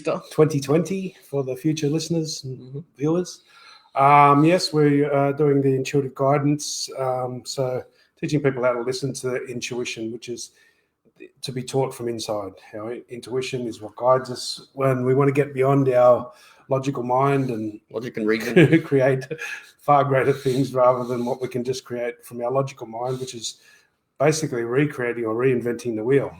Easter 2020 for the future listeners and viewers. Yes, we are doing the intuitive guidance. So teaching people how to listen to their intuition, which is to be taught from inside. Our intuition is what guides us when we want to get beyond our logical mind and logic and reason, create far greater things rather than what we can just create from our logical mind, which is basically recreating or reinventing the wheel.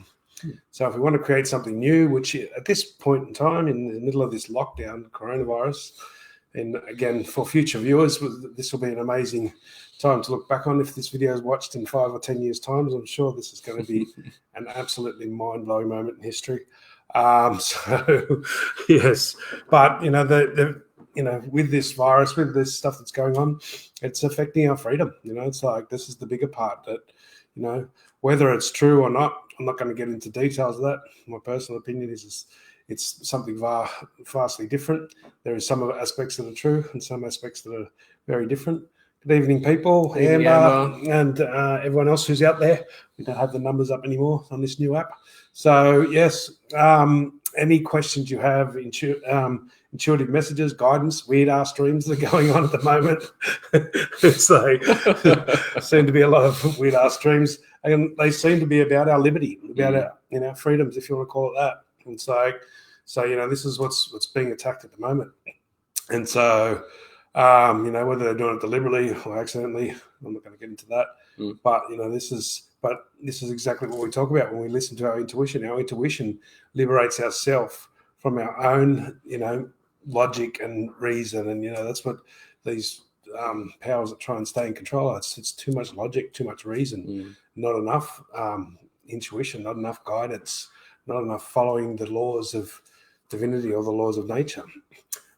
So if we want to create something new, which at this point in time, in the middle of this lockdown, coronavirus, and again, for future viewers, this will be an amazing time to look back on. If this video is watched in 5 or 10 years' time, I'm sure this is going to be an absolutely mind-blowing moment in history. So, yes. But, with this virus, with this stuff that's going on, it's affecting our freedom. It's like this is the bigger part that, whether it's true or not, I'm not going to get into details of that. My personal opinion is it's something vastly different. There are some aspects that are true and some aspects that are very different. Good evening, people. Amber and everyone else who's out there. We don't have the numbers up anymore on this new app. So, yes, any questions you have, intuitive messages, guidance, weird-ass dreams that are going on at the moment. So, seem to be a lot of weird-ass dreams. And they seem to be about our liberty, about our freedoms, if you want to call it that. And so this is what's being attacked at the moment. And so, whether they're doing it deliberately or accidentally, I'm not going to get into that. But this is exactly what we talk about when we listen to our intuition. Our intuition liberates ourselves from our own, logic and reason, and that's what these powers that try and stay in control are. It's too much logic, too much reason, not enough intuition, not enough guidance, not enough following the laws of divinity or the laws of nature.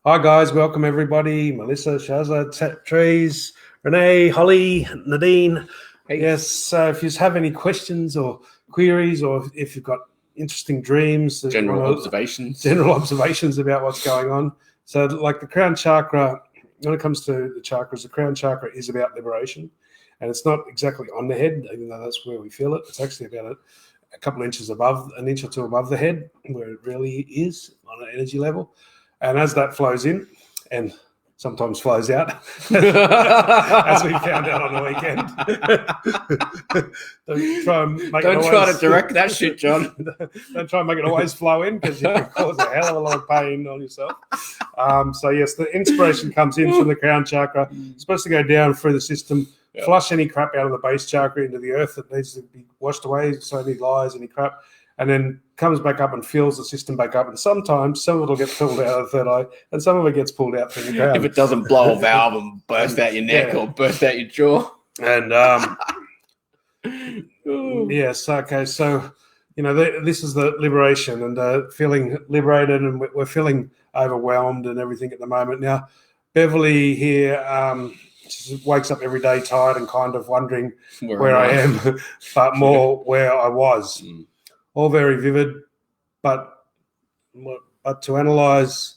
Hi guys, welcome everybody. Melissa, Shazza, Trees, Renee, Holly, Nadine. Hey. Yes, so if you have any questions or queries, or if you've got interesting dreams, general observations about what's going on. So like the crown chakra, when it comes to the chakras, the crown chakra is about liberation, and it's not exactly on the head, even though that's where we feel it. It's actually about a couple of inches above, an inch or two above the head, where it really is on an energy level. And as that flows in, and sometimes flows out, as we found out on the weekend. Don't try to direct that shit, John. Don't try and make it always flow in, because you can cause a hell of a lot of pain on yourself. So yes, the inspiration comes in from the crown chakra. It's supposed to go down through the system, flush any crap out of the base chakra into the earth that needs to be washed away, so any lies, any crap, and then comes back up and fills the system back up. And sometimes some of it will get pulled out of the third eye, and some of it gets pulled out from the ground. If it doesn't blow a valve and burst out your neck or burst out your jaw. And yes, okay, so this is the liberation and feeling liberated, and we're feeling overwhelmed and everything at the moment. Now, Beverly here, she wakes up every day tired and kind of wondering where I am, but more where I was. All very vivid, but to analyze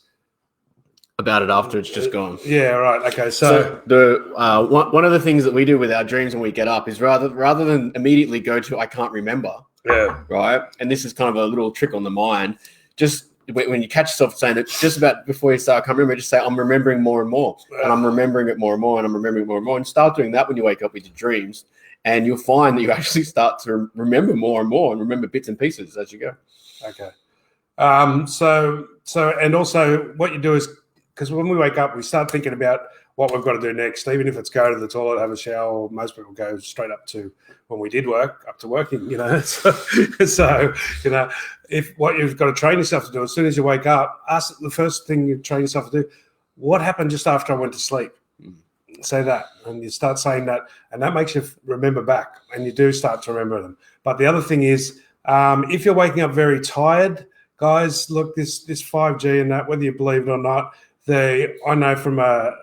about it after it's just gone. Yeah, right. Okay, so the one of the things that we do with our dreams when we get up is rather than immediately go to I can't remember. Yeah. Right. And this is kind of a little trick on the mind. Just when you catch yourself saying it, just about before you start, I can't remember, just say I'm remembering more and more, and I'm remembering it more and more, and I'm remembering more and more, and start doing that when you wake up with your dreams. And you'll find that you actually start to remember more and more and remember bits and pieces as you go. Okay. So and also what you do is, because when we wake up, we start thinking about what we've got to do next, even if it's go to the toilet, have a shower. Most people go straight up to when we did work, up to working, So, if what you've got to train yourself to do, as soon as you wake up, ask the first thing you train yourself to do, what happened just after I went to sleep? Say that, and you start saying that, and that makes you remember back, and you do start to remember them. But the other thing is, if you're waking up very tired, guys, look, this 5G and that, whether you believe it or not, I know from a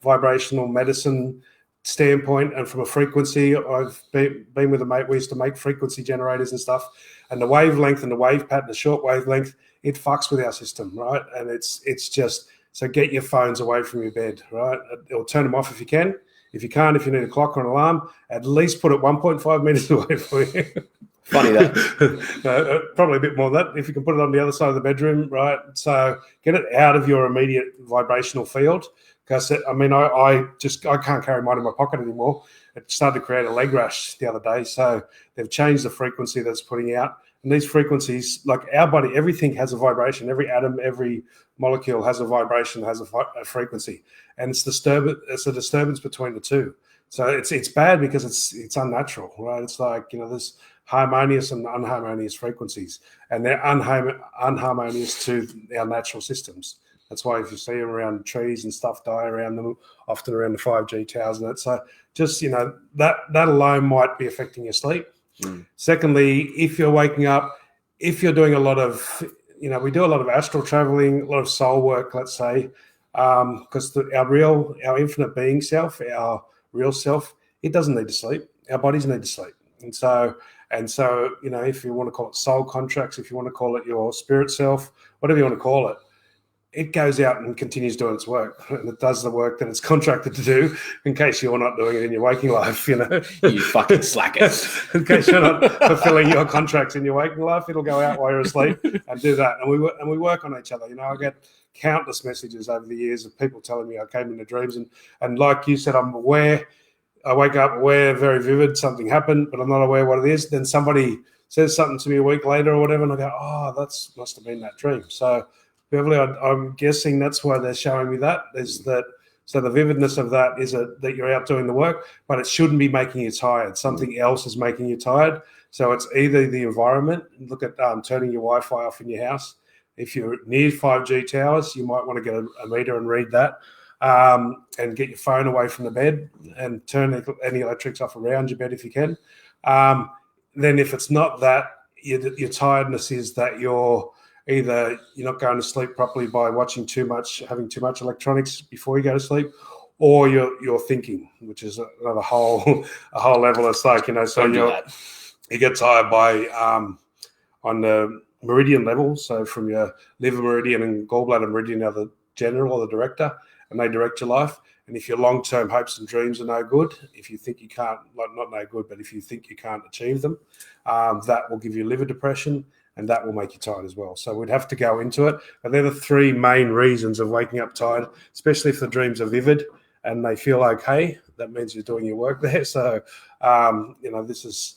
vibrational medicine standpoint and from a frequency, I've been with a mate, we used to make frequency generators and stuff, and the wavelength and the wave pattern, the short wavelength, it fucks with our system, right? And it's just, so get your phones away from your bed, right? Or turn them off if you can. If you can't, if you need a clock or an alarm, at least put it 1.5 meters away from you. Funny that. No, probably a bit more than that. If you can put it on the other side of the bedroom, right? So get it out of your immediate vibrational field. Because I can't carry mine in my pocket anymore. It started to create a leg rash the other day. So they've changed the frequency that's putting out. And these frequencies, like our body, everything has a vibration. Every atom, every molecule has a vibration, has a frequency, and it's a disturbance between the two. So it's bad because it's unnatural, right? It's like, there's harmonious and unharmonious frequencies, and they're unharmonious to our natural systems. That's why if you see them around trees and stuff die around them, often around the 5G towers and that. So just, that alone might be affecting your sleep. Secondly, if you're waking up, if you're doing a lot of, we do a lot of astral traveling, a lot of soul work, let's say, because our infinite being self, our real self, it doesn't need to sleep. Our bodies need to sleep. And so, if you want to call it soul contracts, if you want to call it your spirit self, whatever you want to call it, it goes out and continues doing its work, and it does the work that it's contracted to do, in case you're not doing it in your waking life, You fucking slackers. In case you're not fulfilling your contracts in your waking life, it'll go out while you're asleep and do that. And we work on each other. I get countless messages over the years of people telling me I came into dreams, and like you said, I'm aware. I wake up aware, very vivid, something happened, but I'm not aware what it is. Then somebody says something to me a week later or whatever, and I go, oh, must have been that dream. So Beverly, I'm guessing that's why they're showing me that. So the vividness of that is that you're out doing the work, but it shouldn't be making you tired. Something else is making you tired. So it's either the environment. Look at turning your Wi-Fi off in your house. If you're near 5G towers, you might want to get a meter and read that, and get your phone away from the bed and turn any electrics off around your bed if you can. Then if it's not that, your tiredness is that you're not going to sleep properly by having too much electronics before you go to sleep, or you're thinking, which is another whole level. It's like, so you get tired by on the meridian level. So from your liver meridian and gallbladder meridian are the general or the director, and they direct your life. And if your long-term hopes and dreams are no good, if you think you can't, not no good, but if you think you can't achieve them, that will give you liver depression, and that will make you tired as well. So we'd have to go into it. But they're the three main reasons of waking up tired, especially if the dreams are vivid and they feel okay. That means you're doing your work there. So, this is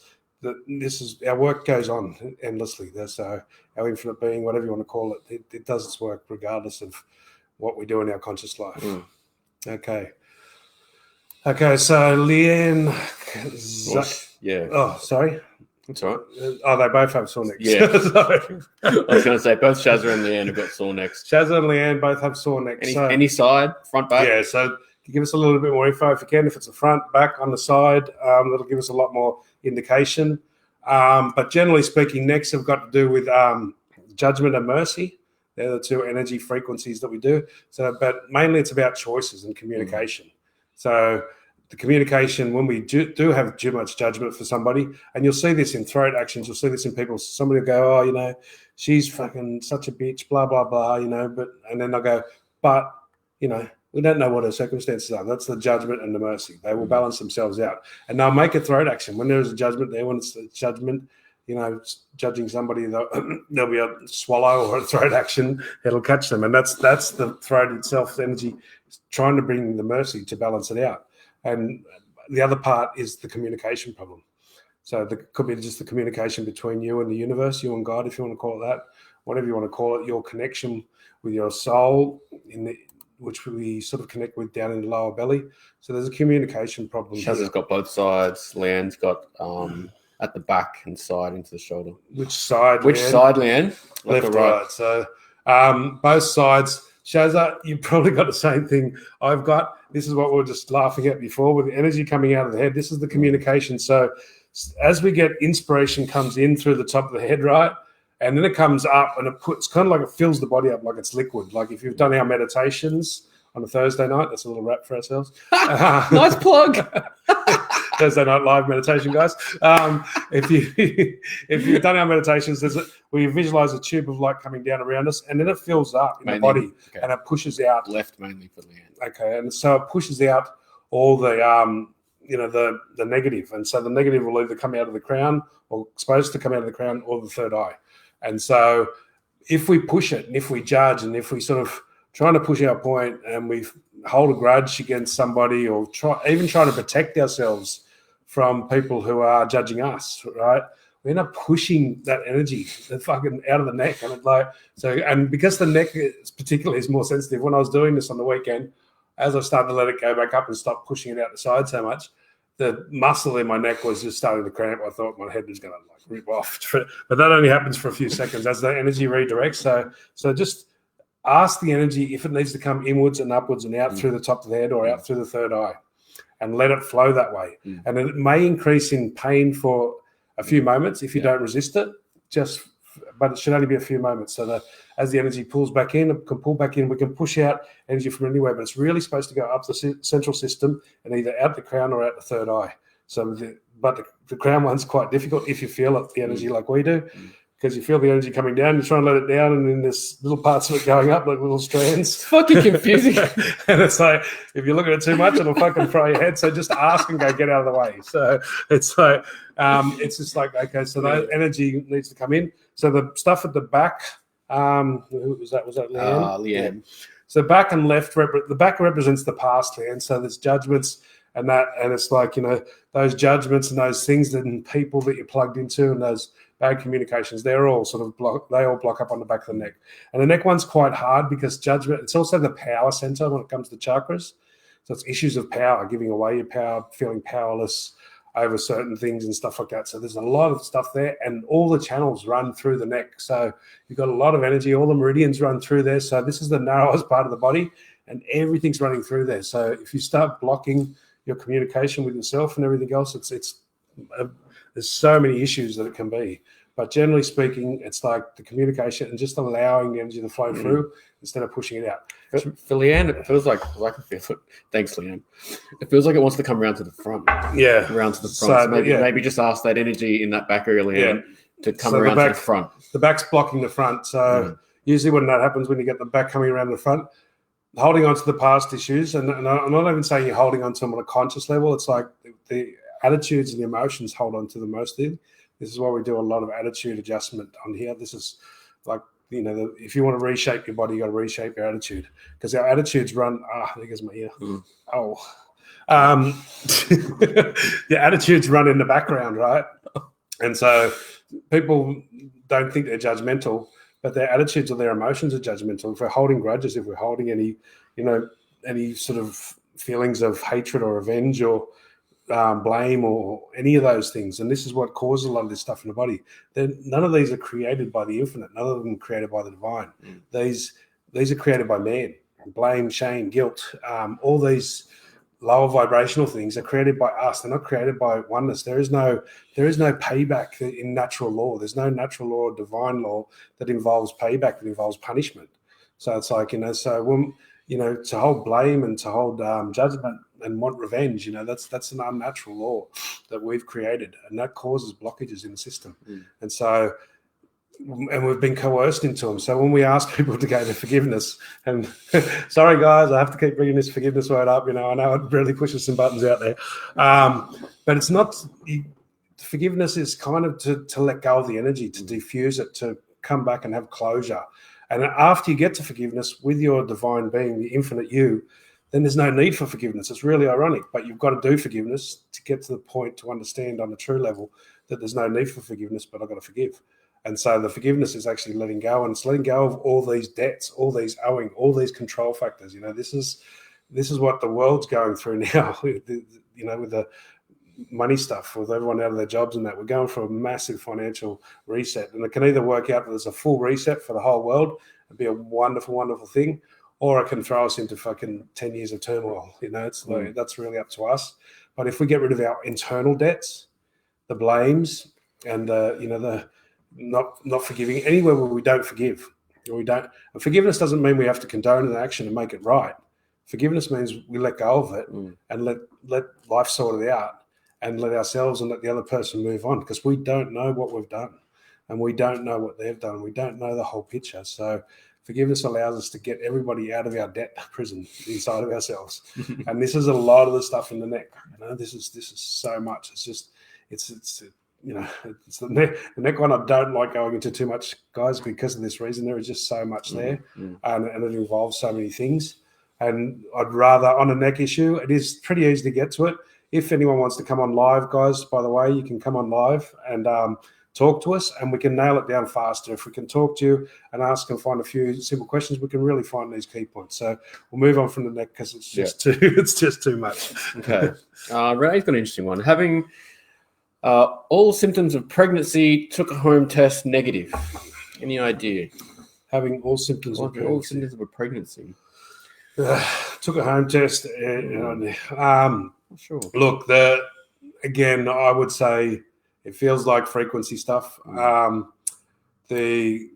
our work goes on endlessly. So our infinite being, whatever you want to call it, it does its work regardless of what we do in our conscious life. Okay. So Leanne. Yeah. Oh, sorry. That's all right. Oh, they both have sore necks. Yeah. I was going to say both Shazza and Leanne have got sore necks. Shazza and Leanne both have sore necks. Any side, front, back? Yeah, so give us a little bit more info if you can. If it's a front, back, on the side, that'll give us a lot more indication. But generally speaking, necks have got to do with judgment and mercy. They're the two energy frequencies that we do. So, but mainly it's about choices and communication. So the communication, when we do have too much judgment for somebody, and you'll see this in throat actions, you'll see this in people, somebody will go, oh, she's fucking such a bitch, blah, blah, blah, and then they'll go, but, we don't know what her circumstances are. That's the judgment and the mercy. They will balance themselves out. And they'll make a throat action. When there is a judgment there, when it's a judgment, judging somebody, there'll be a swallow or a throat action, it'll catch them. And that's the throat itself, the energy, trying to bring the mercy to balance it out. And the other part is the communication problem. So it could be just the communication between you and the universe, you and God, if you want to call it that, whatever you want to call it, your connection with your soul, which we sort of connect with down in the lower belly. So there's a communication problem. Shazza's got both sides. Leanne's got at the back and side into the shoulder. Which side, Leanne? Left or right. So both sides. Shazza, you've probably got the same thing I've got. This is what we were just laughing at before with the energy coming out of the head. This is the communication. So as we get inspiration comes in through the top of the head, right? And then it comes up and it's kind of like it fills the body up like it's liquid. Like if you've done our meditations on a Thursday night, that's a little wrap for ourselves. Nice plug. Thursday night live meditation, guys. If you've done our meditations, we visualize a tube of light coming down around us, and then it fills up in the body, and it pushes out. Left mainly for Leanne. Okay, and so it pushes out all the the negative, and so the negative will either come out of the crown or supposed to come out of the crown or the third eye. And so if we push it and if we judge and if we sort of trying to push our point and we hold a grudge against somebody or even trying to protect ourselves from people who are judging us, right? We end up pushing that energy fucking out of the neck. And because the neck particularly is more sensitive, when I was doing this on the weekend, as I started to let it go back up and stop pushing it out the side so much, the muscle in my neck was just starting to cramp. I thought my head was going to rip off. But that only happens for a few seconds as the energy redirects. So just ask the energy if it needs to come inwards and upwards and out through the top of the head or out through the third eye, and let it flow that way. And it may increase in pain for a few moments if you don't resist it, but it should only be a few moments. So that as the energy pulls back in, it can pull back in. We can push out energy from anywhere, but it's really supposed to go up the central system and either out the crown or out the third eye. So, the crown one's quite difficult if you feel it, the energy like we do, because you feel the energy coming down, you try and let it down, and then there's little parts of it going up like little strands. It's fucking confusing. And it's like, if you look at it too much, it'll fucking fry your head. So just ask and go, get out of the way. So it's like, it's just like, okay, so that energy needs to come in. So the stuff at the back, who was that? Was that Leanne? Leanne. Yeah. So back and left, the back represents the past, Leanne. So there's judgments and it's like, those judgments and those things and people that you're plugged into and those bad communications, they're all sort of block up on the back of the neck. And the neck one's quite hard because judgment, it's also the power center when it comes to chakras. So it's issues of power, giving away your power, feeling powerless over certain things and stuff like that. So there's a lot of stuff there, and all the channels run through the neck. So you've got a lot of energy, all the meridians run through there. So this is the narrowest part of the body, and everything's running through there. So if you start blocking your communication with yourself and everything else, there's so many issues that it can be. But generally speaking, it's like the communication and just allowing the energy to flow through instead of pushing it out. For Leanne, it feels like I can feel it. Thanks, Leanne. It feels like it wants to come around to the front. Yeah. Around to the front. So maybe just ask that energy in that back area, Leanne, to come around to the front. The back's blocking the front. So usually when that happens, when you get the back coming around the front, holding on to the past issues, and I'm not even saying you're holding on to them on a conscious level. It's like the attitudes and the emotions hold on to the most thing. This is why we do a lot of attitude adjustment on here. This is like, if you want to reshape your body, you got to reshape your attitude, because our attitudes run. There goes my ear. Your attitudes run in the background, right? And so people don't think they're judgmental, but their attitudes or their emotions are judgmental. If we're holding grudges, if we're holding any sort of feelings of hatred or revenge or blame or any of those things, and this is what causes a lot of this stuff in the body. None of these are created by the infinite. None of them are created by the divine. These are created by man. Blame, shame, guilt, all these lower vibrational things are created by us. They're not created by oneness. There is no payback in natural law. There's no natural law or divine law that involves payback, that involves punishment. So it's like, so when, to hold blame and to hold judgment and want revenge, that's an unnatural law that we've created, and that causes blockages in the system. And so, and we've been coerced into them. So when we ask people to go to forgiveness, and sorry guys, I have to keep bringing this forgiveness word up. I know it really pushes some buttons out there, but it's not. Forgiveness is kind of to let go of the energy, to diffuse it, to come back and have closure. And after you get to forgiveness with your divine being, the infinite you, then there's no need for forgiveness. It's really ironic, but you've got to do forgiveness to get to the point to understand on a true level that there's no need for forgiveness, but I've got to forgive. And so the forgiveness is actually letting go, and it's letting go of all these debts, all these owing, all these control factors. This is what the world's going through now. With the money stuff, with everyone out of their jobs and that, we're going for a massive financial reset, and it can either work out that there's a full reset for the whole world and be a wonderful, wonderful thing, or it can throw us into fucking 10 years of turmoil. It's like, that's really up to us. But if we get rid of our internal debts, the blames, and the not forgiving anywhere where we don't forgive, or we don't. And forgiveness doesn't mean we have to condone an action and make it right. Forgiveness means we let go of it and let life sort it out, and let ourselves and let the other person move on, because we don't know what we've done, and we don't know what they've done. We don't know the whole picture. So Forgiveness allows us to get everybody out of our debt prison inside of ourselves. And this is a lot of the stuff in the neck. This is so much. It's the neck one I don't like going into too much, guys, because of this reason. There is just so much there, and it involves so many things. And I'd rather, on a neck issue, it is pretty easy to get to it. If anyone wants to come on live, guys, by the way, you can come on live and talk to us, and we can nail it down faster. If we can talk to you and ask and find a few simple questions, we can really find these key points. So we'll move on from the neck because it's just too much. Okay. Renee's got an interesting one. Having all symptoms of pregnancy, took a home test negative. Any idea? Having all symptoms of pregnancy. All symptoms of a pregnancy. Took a home test. Sure. Look, again, I would say it feels like frequency stuff. These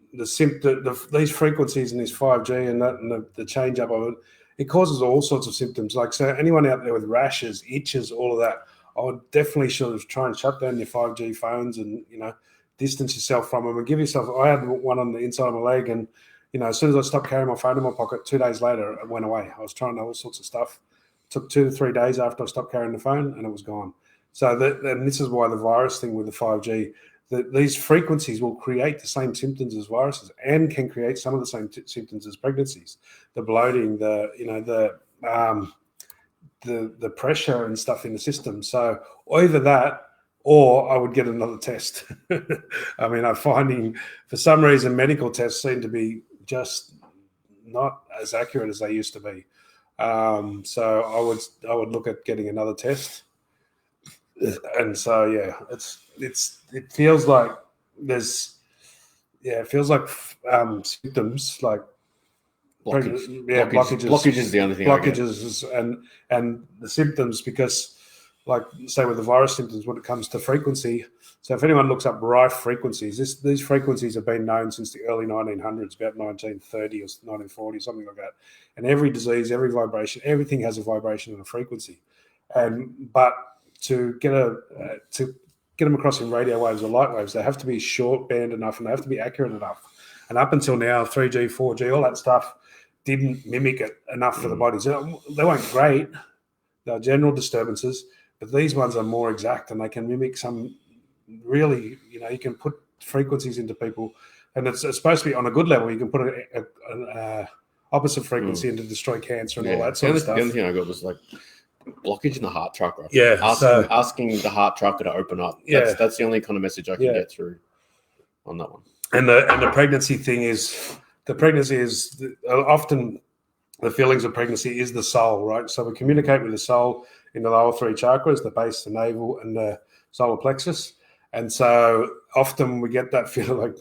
frequencies in this 5G and the change up of it causes all sorts of symptoms. Like, so anyone out there with rashes, itches, all of that, I would definitely try and shut down your 5G phones and, distance yourself from them and give yourself. I had one on the inside of my leg, and, as soon as I stopped carrying my phone in my pocket, 2 days later, it went away. I was trying all sorts of stuff. It took 2 to 3 days after I stopped carrying the phone, and it was gone. So and this is why the virus thing with the 5G, these frequencies will create the same symptoms as viruses and can create some of the same symptoms as pregnancies. The bloating, the pressure and stuff in the system. So either that, or I would get another test. I mean, I'm finding for some reason medical tests seem to be just not as accurate as they used to be. So I would look at getting another test. And so it feels like symptoms like blockages is the only thing. Blockages and the symptoms, because, like, say with the virus symptoms, when it comes to frequency. So if anyone looks up Rife frequencies, these frequencies have been known since the early 1900s, about 1930 or 1940, something like that. And every disease, every vibration, everything has a vibration and a frequency. But to get them across in radio waves or light waves, they have to be short band enough and they have to be accurate enough. And up until now, 3G, 4G, all that stuff didn't mimic it enough for the bodies. They weren't great. They're general disturbances, but these ones are more exact and they can mimic some really, you can put frequencies into people, and it's supposed to be on a good level. You can put an opposite frequency in to destroy cancer and all that sort of stuff. The other thing I got was like blockage in the heart chakra. Yeah. Asking the heart chakra to open up. That's the only kind of message I can get through on that one. And the pregnancy thing is, often the feelings of pregnancy is the soul, right? So we communicate with the soul in the lower 3 chakras, the base, the navel, and the solar plexus. And so often we get that feeling, like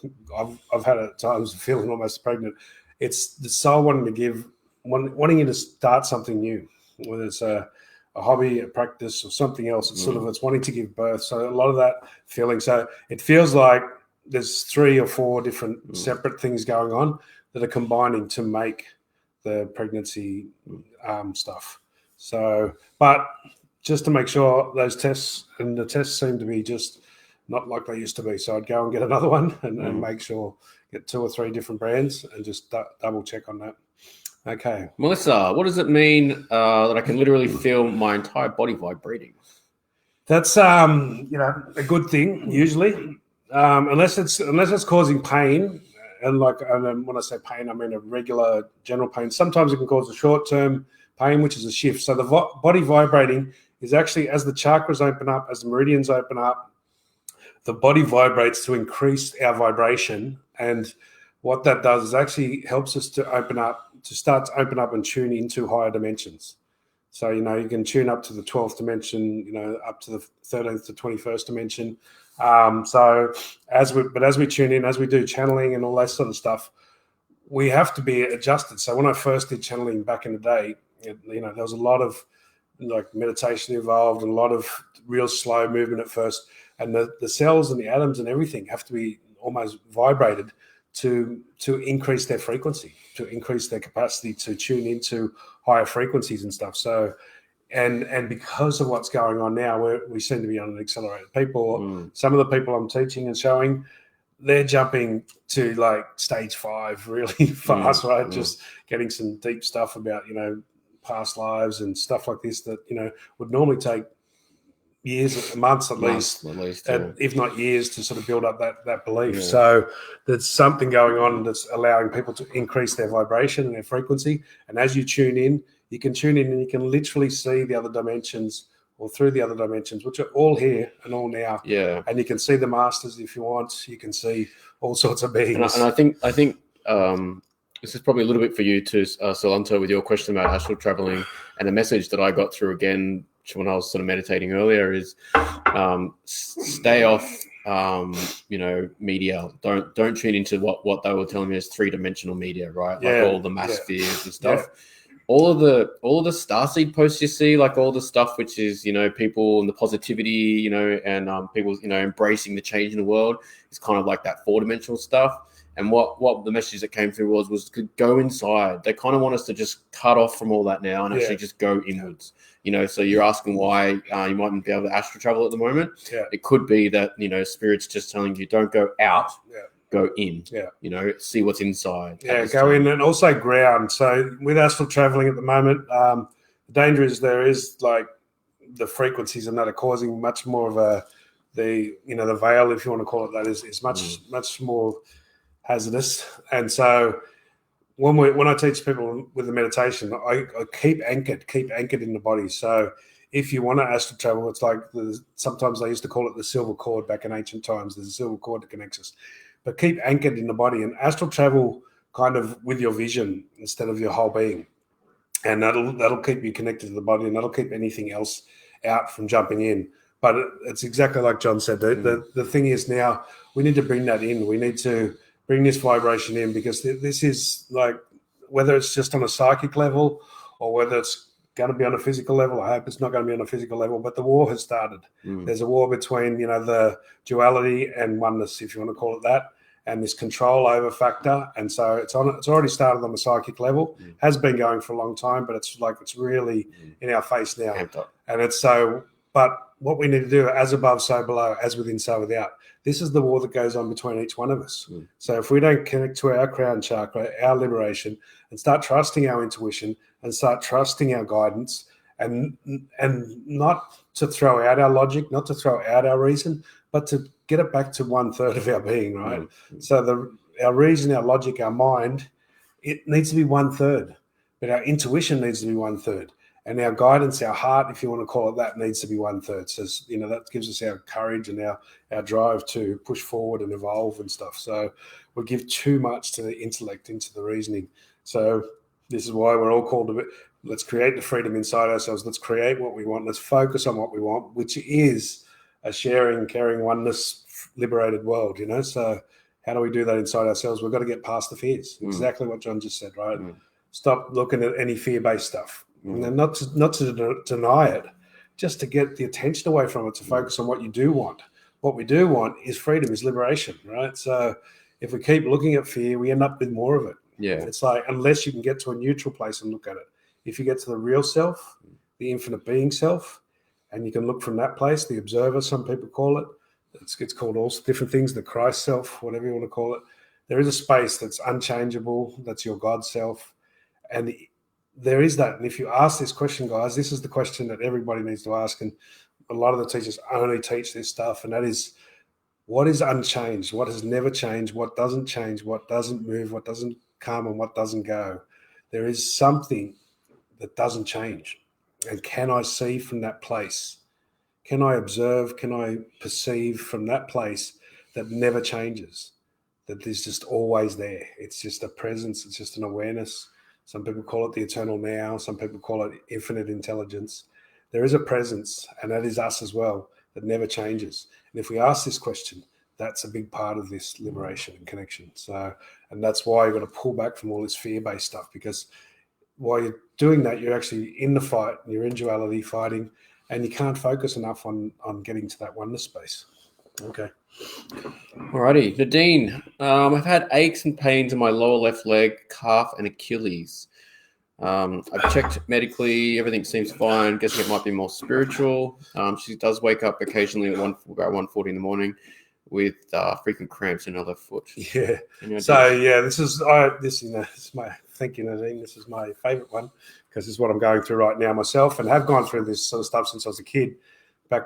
I've had at times feeling almost pregnant. It's the soul wanting you to start something new, whether it's a hobby, a practice, or something else. It's it's wanting to give birth. So a lot of that feeling. So it feels like there's 3 or 4 different separate things going on that are combining to make the pregnancy stuff. So, but just to make sure those tests, and the tests seem to be just not like they used to be. So I'd go and get another one and make sure, get 2 or 3 different brands and just double check on that. Okay. Melissa, what does it mean that I can literally feel my entire body vibrating? That's a good thing usually, unless it's causing pain, and when I say pain, I mean a regular general pain. Sometimes it can cause a short-term pain, which is a shift. So the body vibrating is actually, as the chakras open up, as the meridians open up, the body vibrates to increase our vibration. And what that does is actually helps us to start to open up and tune into higher dimensions. So, you can tune up to the 12th dimension, up to the 13th to 21st dimension. So as we tune in, as we do channeling and all that sort of stuff, we have to be adjusted. So when I first did channeling back in the day, there was a lot of meditation involved and a lot of real slow movement at first. And the cells and the atoms and everything have to be almost vibrated to increase their frequency, to increase their capacity to tune into higher frequencies and stuff. So, and because of what's going on now, we seem to be on an accelerated. Some of the people I'm teaching and showing, they're jumping to like stage 5 really fast, right? Just getting some deep stuff about, past lives and stuff like this that, would normally take years, months at least, yeah. if not years, to sort of build up that belief. Yeah. So there's something going on that's allowing people to increase their vibration and their frequency. And as you tune in, you can tune in and you can literally see the other dimensions or through the other dimensions, which are all here and all now. Yeah. And you can see the masters if you want. You can see all sorts of beings. And I think this is probably a little bit for you too, Solanto, with your question about astral traveling, and the message that I got through again when I was sort of meditating earlier is stay off media. Don't tune into what they were telling me as 3-dimensional media, right? Like all the mass spheres and stuff. Yeah. All of the starseed posts you see, like all the stuff which is people and the positivity, and people embracing the change in the world, is kind of like that 4-dimensional stuff. And what the message that came through was to go inside. They kind of want us to just cut off from all that now and actually just go inwards. So you're asking why you mightn't be able to astral travel at the moment. Yeah. It could be that, Spirit's just telling you don't go out, go in. Yeah. See what's inside. Yeah, go in and also ground. So with astral traveling at the moment, the danger is there is like the frequencies and that are causing much more of the veil, if you want to call it that, is much more hazardous. And so when I teach people with the meditation, I keep anchored in the body. So if you want to astral travel, it's like sometimes they used to call it the silver cord back in ancient times. There's a silver cord that connects us. But keep anchored in the body and astral travel kind of with your vision instead of your whole being. And that'll keep you connected to the body, and that'll keep anything else out from jumping in. But it's exactly like John said. The thing is now we need to bring that in. We need to bring this vibration in, because this is like, whether it's just on a psychic level or whether it's going to be on a physical level. I hope it's not going to be on a physical level, but the war has started. There's a war between, the duality and oneness, if you want to call it that, and this control over factor. And so it's already started on the psychic level, has been going for a long time, but it's really in our face now. And it's so, but what we need to do, as above, so below, as within, so without. This is the war that goes on between each one of us. So if we don't connect to our crown chakra, our liberation, and start trusting our intuition and start trusting our guidance, and not to throw out our logic, not to throw out our reason, but to get it back to 1/3 of our being, right? So our reason, our logic, our mind, it needs to be 1/3, but our intuition needs to be 1/3. And our guidance, our heart, if you want to call it that, needs to be 1/3. So, that gives us our courage and our drive to push forward and evolve and stuff. So we give too much to the intellect, into the reasoning. So this is why we're all called to let's create the freedom inside ourselves. Let's create what we want. Let's focus on what we want, which is a sharing, caring, oneness, liberated world, So how do we do that inside ourselves? We've got to get past the fears. Exactly what John just said, right? Stop looking at any fear-based stuff. And not to deny it, just to get the attention away from it, to focus on what you do want. What we do want is freedom, is liberation, right? So if we keep looking at fear, we end up with more of it. Yeah. It's like, unless you can get to a neutral place and look at it. If you get to the real self, the infinite being self, and you can look from that place, the observer, some people call it, it's called all different things, the Christ self, whatever you want to call it. There is a space that's unchangeable, that's your God self. And there is that. And if you ask this question, guys, this is the question that everybody needs to ask. And a lot of the teachers only teach this stuff. And that is, what is unchanged? What has never changed? What doesn't change? What doesn't move? What doesn't come? And what doesn't go? There is something that doesn't change. And can I see from that place? Can I observe? Can I perceive from that place that never changes? That is just always there. It's just a presence. It's just an awareness. Some people call it the eternal now. Some people call it infinite intelligence. There is a presence, and that is us as well, that never changes. And if we ask this question, that's a big part of this liberation and connection. So, and that's why you've got to pull back from all this fear-based stuff, because while you're doing that, you're actually in the fight, and you're in duality fighting, and you can't focus enough on getting to that oneness space. Okay. Alrighty, Nadine. I've had aches and pains in my lower left leg, calf, and Achilles. I've checked medically; everything seems fine. Guessing it might be more spiritual. She does wake up occasionally at about 1:40 in the morning with frequent cramps in other foot. Yeah. Any ideas? So this is my thinking. I think this is my favourite one because this is what I'm going through right now myself, and have gone through this sort of stuff since I was a kid. Back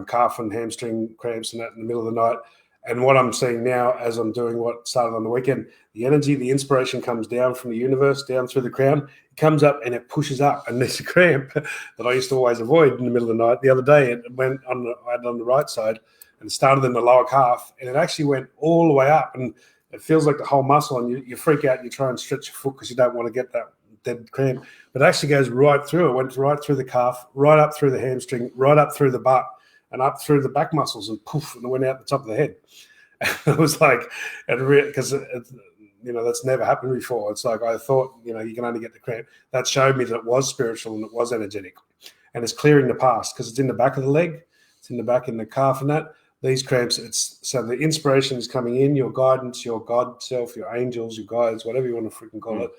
calf and hamstring cramps and that in the middle of the night. And what I'm seeing now, as I'm doing what started on the weekend, the energy, the inspiration comes down from the universe, down through the crown. It comes up and it pushes up. And there's a cramp that I used to always avoid in the middle of the night. The other day, it went on the right side and started in the lower calf, and it actually went all the way up. And it feels like the whole muscle, and you freak out and you try and stretch your foot because you don't want to get that dead cramp. But it actually goes right through. It went right through the calf, right up through the hamstring, right up through the butt, and up through the back muscles, and poof, and it went out the top of the head. It was like, because that's never happened before. It's like I thought, you can only get the cramp. That showed me that it was spiritual and it was energetic, and it's clearing the past because it's in the back of the leg, it's in the back in the calf, and that these cramps. So the inspiration is coming in, your guidance, your God self, your angels, your guides, whatever you want to freaking call it.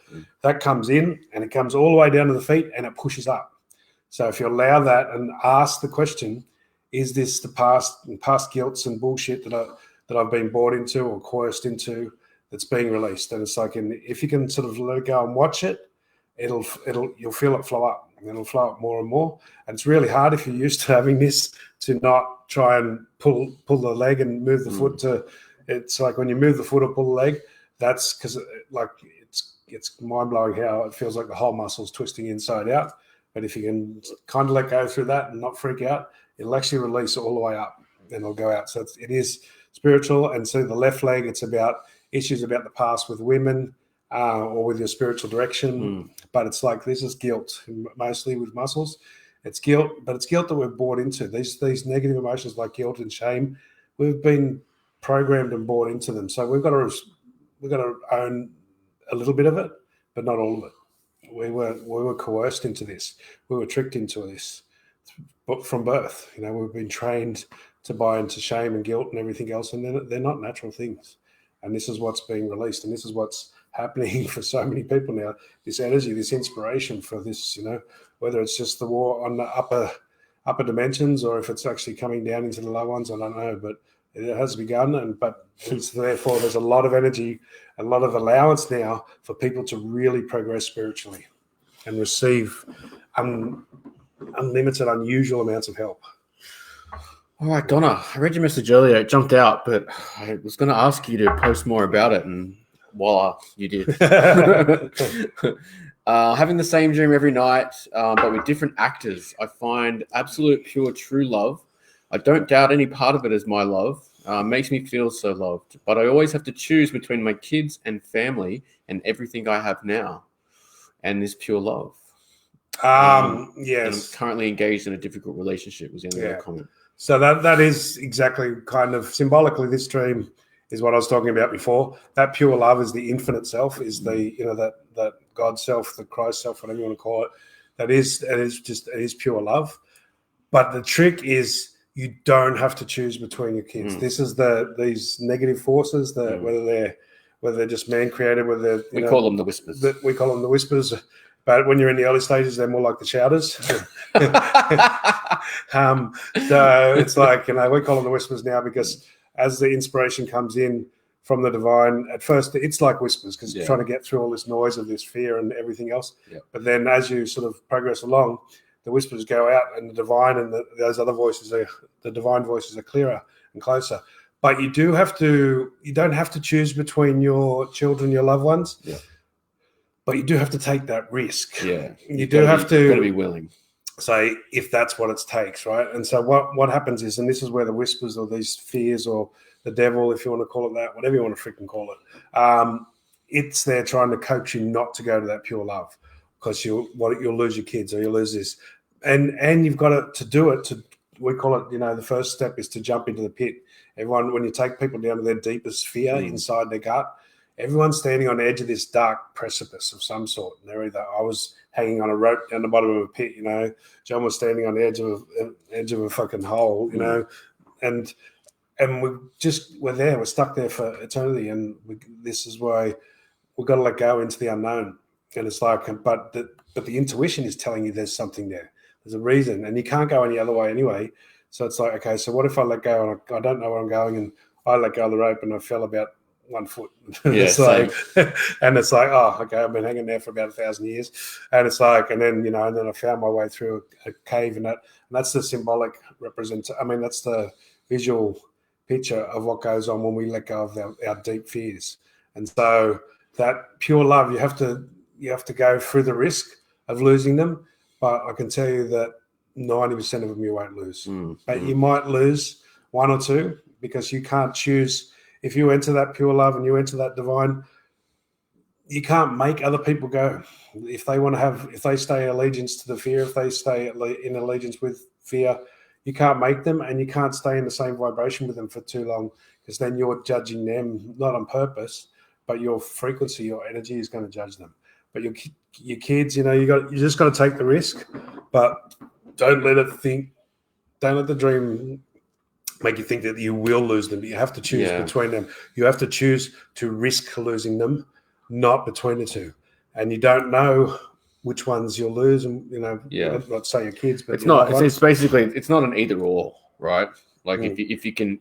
That comes in and it comes all the way down to the feet and it pushes up. So if you allow that and ask the question, is this the past guilts and bullshit that I've been bought into or coerced into that's being released? And it's like, if you can sort of let it go and watch it, you'll feel it flow up, and it'll flow up more and more. And it's really hard if you're used to having this to not try and pull the leg and move the foot to. It's like when you move the foot or pull the leg, that's because it's mind blowing how it feels like the whole muscle's twisting inside out. But if you can kind of let go through that and not freak out, it'll actually release all the way up and it'll go out. So it is spiritual. And so the left leg, it's about issues about the past with women or with your spiritual direction. But it's like this is guilt, mostly with muscles. It's guilt, but it's guilt that we're bought into. These negative emotions like guilt and shame, we've been programmed and bought into them. So we've got to own a little bit of it, but not all of it. We were coerced into this. We were tricked into this, but from birth. We've been trained to buy into shame and guilt and everything else, and they're not natural things. And this is what's being released, and this is what's happening for so many people now. This energy, this inspiration for this, whether it's just the war on the upper dimensions or if it's actually coming down into the low ones, I don't know, but it has begun. But therefore there's a lot of energy, a lot of allowance now for people to really progress spiritually and receive unlimited, unusual amounts of help. All right, Donna, I read your message earlier. It jumped out, but I was going to ask you to post more about it, and voila, you did. Having the same dream every night, but with different actors. I find absolute, pure, true love. I don't doubt any part of it as my love. Makes me feel so loved. But I always have to choose between my kids and family and everything I have now and this pure love. Yes. And I'm currently engaged in a difficult relationship was the only other comment. So that is exactly kind of symbolically this dream is what I was talking about before. That pure love is the infinite self, is the that God self, the Christ self, whatever you want to call it. It is pure love. But the trick is you don't have to choose between your kids. This is these negative forces that whether they're just man created, whether we call them the whispers. We call them the whispers. But when you're in the early stages, they're more like the shouters. So it's like, we call them the whispers now because as the inspiration comes in from the divine, at first it's like whispers because you're trying to get through all this noise of this fear and everything else. Yeah. But then as you sort of progress along, the whispers go out and the divine and those other voices the divine voices are clearer and closer. But you don't have to choose between your children, your loved ones. Yeah. But you do have to take that risk. Yeah. You've got to be willing. Say if that's what it takes, right? And so what happens is, and this is where the whispers or these fears or the devil, if you want to call it that, whatever you want to freaking call it, it's there trying to coax you not to go to that pure love because you'll lose your kids or you'll lose this. And you've got to do it. We call it, the first step is to jump into the pit. Everyone, when you take people down to their deepest fear inside their gut, everyone's standing on the edge of this dark precipice of some sort. And I was hanging on a rope down the bottom of a pit, John was standing on the edge of a fucking hole, and we're there. We're stuck there for eternity. And this is why we've got to let go into the unknown. And it's like, but the intuition is telling you there's something there. There's a reason, and you can't go any other way anyway. So it's like, okay, so what if I let go and I don't know where I'm going, and I let go of the rope and I fell about 1 foot. Yeah, it's like, and it's like, oh, okay, I've been hanging there for about 1,000 years, and it's like, and then and then I found my way through a cave, and that's the symbolic representation. I mean, that's the visual picture of what goes on when we let go of our deep fears. And so that pure love, you have to go through the risk of losing them, but I can tell you that 90% of them you won't lose, but you might lose 1 or 2 because you can't choose. If you enter that pure love and you enter that divine, you can't make other people go. If they stay allegiance to the fear, if they stay in allegiance with fear, you can't make them, and you can't stay in the same vibration with them for too long, because then you're judging them, not on purpose, but your frequency, your energy is going to judge them. But your kids, you just got to take the risk, but don't let the dream make you think that you will lose them. You have to choose between them. You have to choose to risk losing them, not between the two. And you don't know which ones you'll lose. And, not say your kids, but it's basically, it's not an either or, right? Like if you can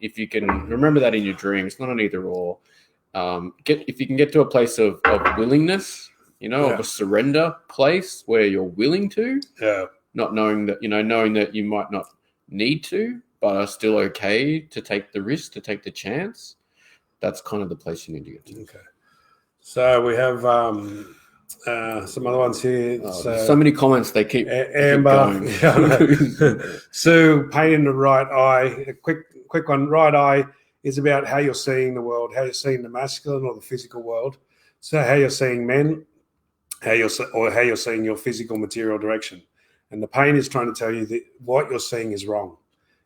remember that in your dream, it's not an either or. If you can get to a place of willingness, of a surrender place where you're willing to, not knowing that, knowing that you might not need to, but are still okay to take the risk, to take the chance. That's kind of the place you need to get to. Okay. So we have some other ones here. So many comments. They keep Amber. Keep going. Sue, pain in the right eye. A quick one. Right eye is about how you're seeing the world, how you're seeing the masculine or the physical world. So how you're seeing men, how you're seeing your physical material direction. And the pain is trying to tell you that what you're seeing is wrong.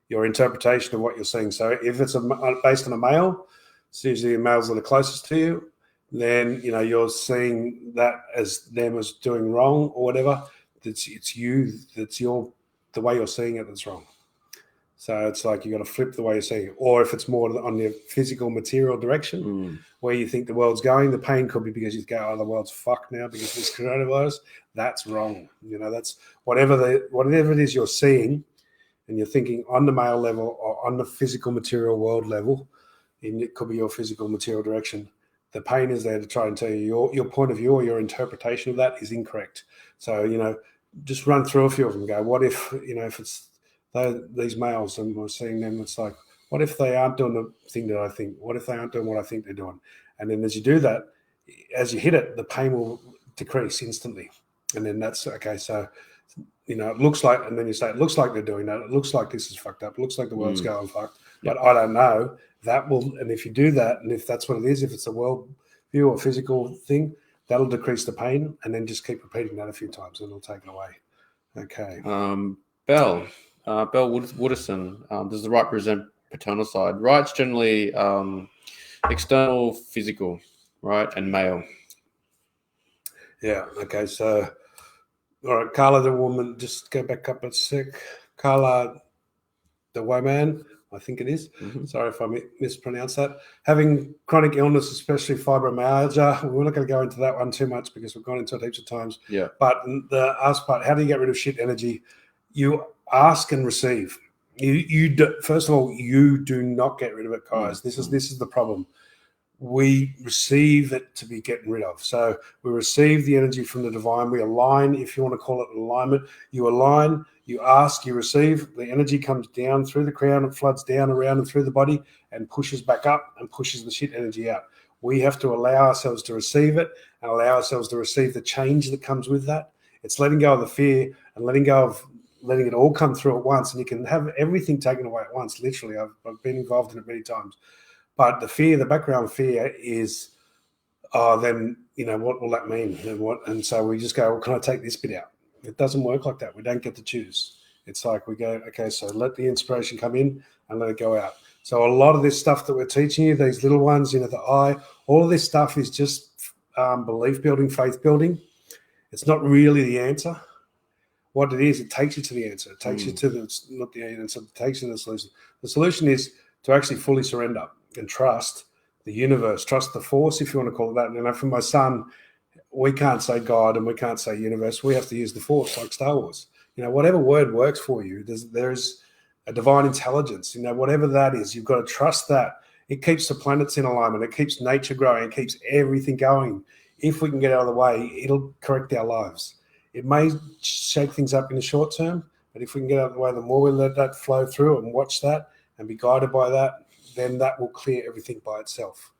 Your interpretation of what you're seeing. So if it's based on a male, it's usually the males that are closest to you, then you're seeing that as them as doing wrong or whatever. It's you. That's the way you're seeing it that's wrong. So it's like you got to flip the way you're seeing it. Or if it's more on the physical material direction, where you think the world's going, the pain could be because you go, the world's fucked now because of this coronavirus. That's wrong. That's whatever it is you're seeing, and you're thinking on the male level or on the physical material world level, and it could be your physical material direction. The pain is there to try and tell you your point of view or your interpretation of that is incorrect. So, just run through a few of them and go, what if, if it's these males and we're seeing them, it's like, what if they aren't doing the thing that I think? What if they aren't doing what I think they're doing? And then as you do that, as you hit it, the pain will decrease instantly. And then that's, okay, so, it looks like, and then you say, it looks like they're doing that. It looks like this is fucked up. It looks like the world's going fucked. But I don't know. That will, and if you do that, and if that's what it is, if it's a world view or physical thing, that'll decrease the pain, and then just keep repeating that a few times, and it'll take it away. Okay. Bell Wooderson, does the right present paternal side? Right's generally external, physical, right, and male. Yeah. Okay. So, all right, Carla, the woman. Just go back up a sec. Carla, the woman. I think it is. Sorry if I mispronounce that. Having chronic illness, especially fibromyalgia, we're not going to go into that one too much because we've gone into it heaps of times. Yeah. But the ask part, how do you get rid of shit energy? You ask and receive. First of all, you do not get rid of it, guys. This is the problem. We receive it to be getting rid of. So we receive the energy from the divine. We align, if you want to call it an alignment. You align, you ask, you receive. The energy comes down through the crown, it floods down around and through the body and pushes back up and pushes the shit energy out. We have to allow ourselves to receive it and allow ourselves to receive the change that comes with that. It's letting go of the fear and letting go of letting it all come through at once. And you can have everything taken away at once, literally. I've been involved in it many times. But the fear, the background fear is, then, what will that mean? And so we just go, well, can I take this bit out? It doesn't work like that. We don't get to choose. It's like we go, okay, so let the inspiration come in and let it go out. So a lot of this stuff that we're teaching you, these little ones, the eye, all of this stuff is just belief building, faith building. It's not really the answer. What it is, it takes you to the answer. It takes you to not the answer, it takes you to the solution. The solution is to actually fully surrender and trust the universe, trust the force, if you want to call it that. For my son, we can't say God and we can't say universe. We have to use the force, like Star Wars. Whatever word works for you, there's a divine intelligence. Whatever that is, you've got to trust that. It keeps the planets in alignment. It keeps nature growing. It keeps everything going. If we can get out of the way, it'll correct our lives. It may shake things up in the short term, but if we can get out of the way, the more we let that flow through and watch that and be guided by that, then that will clear everything by itself.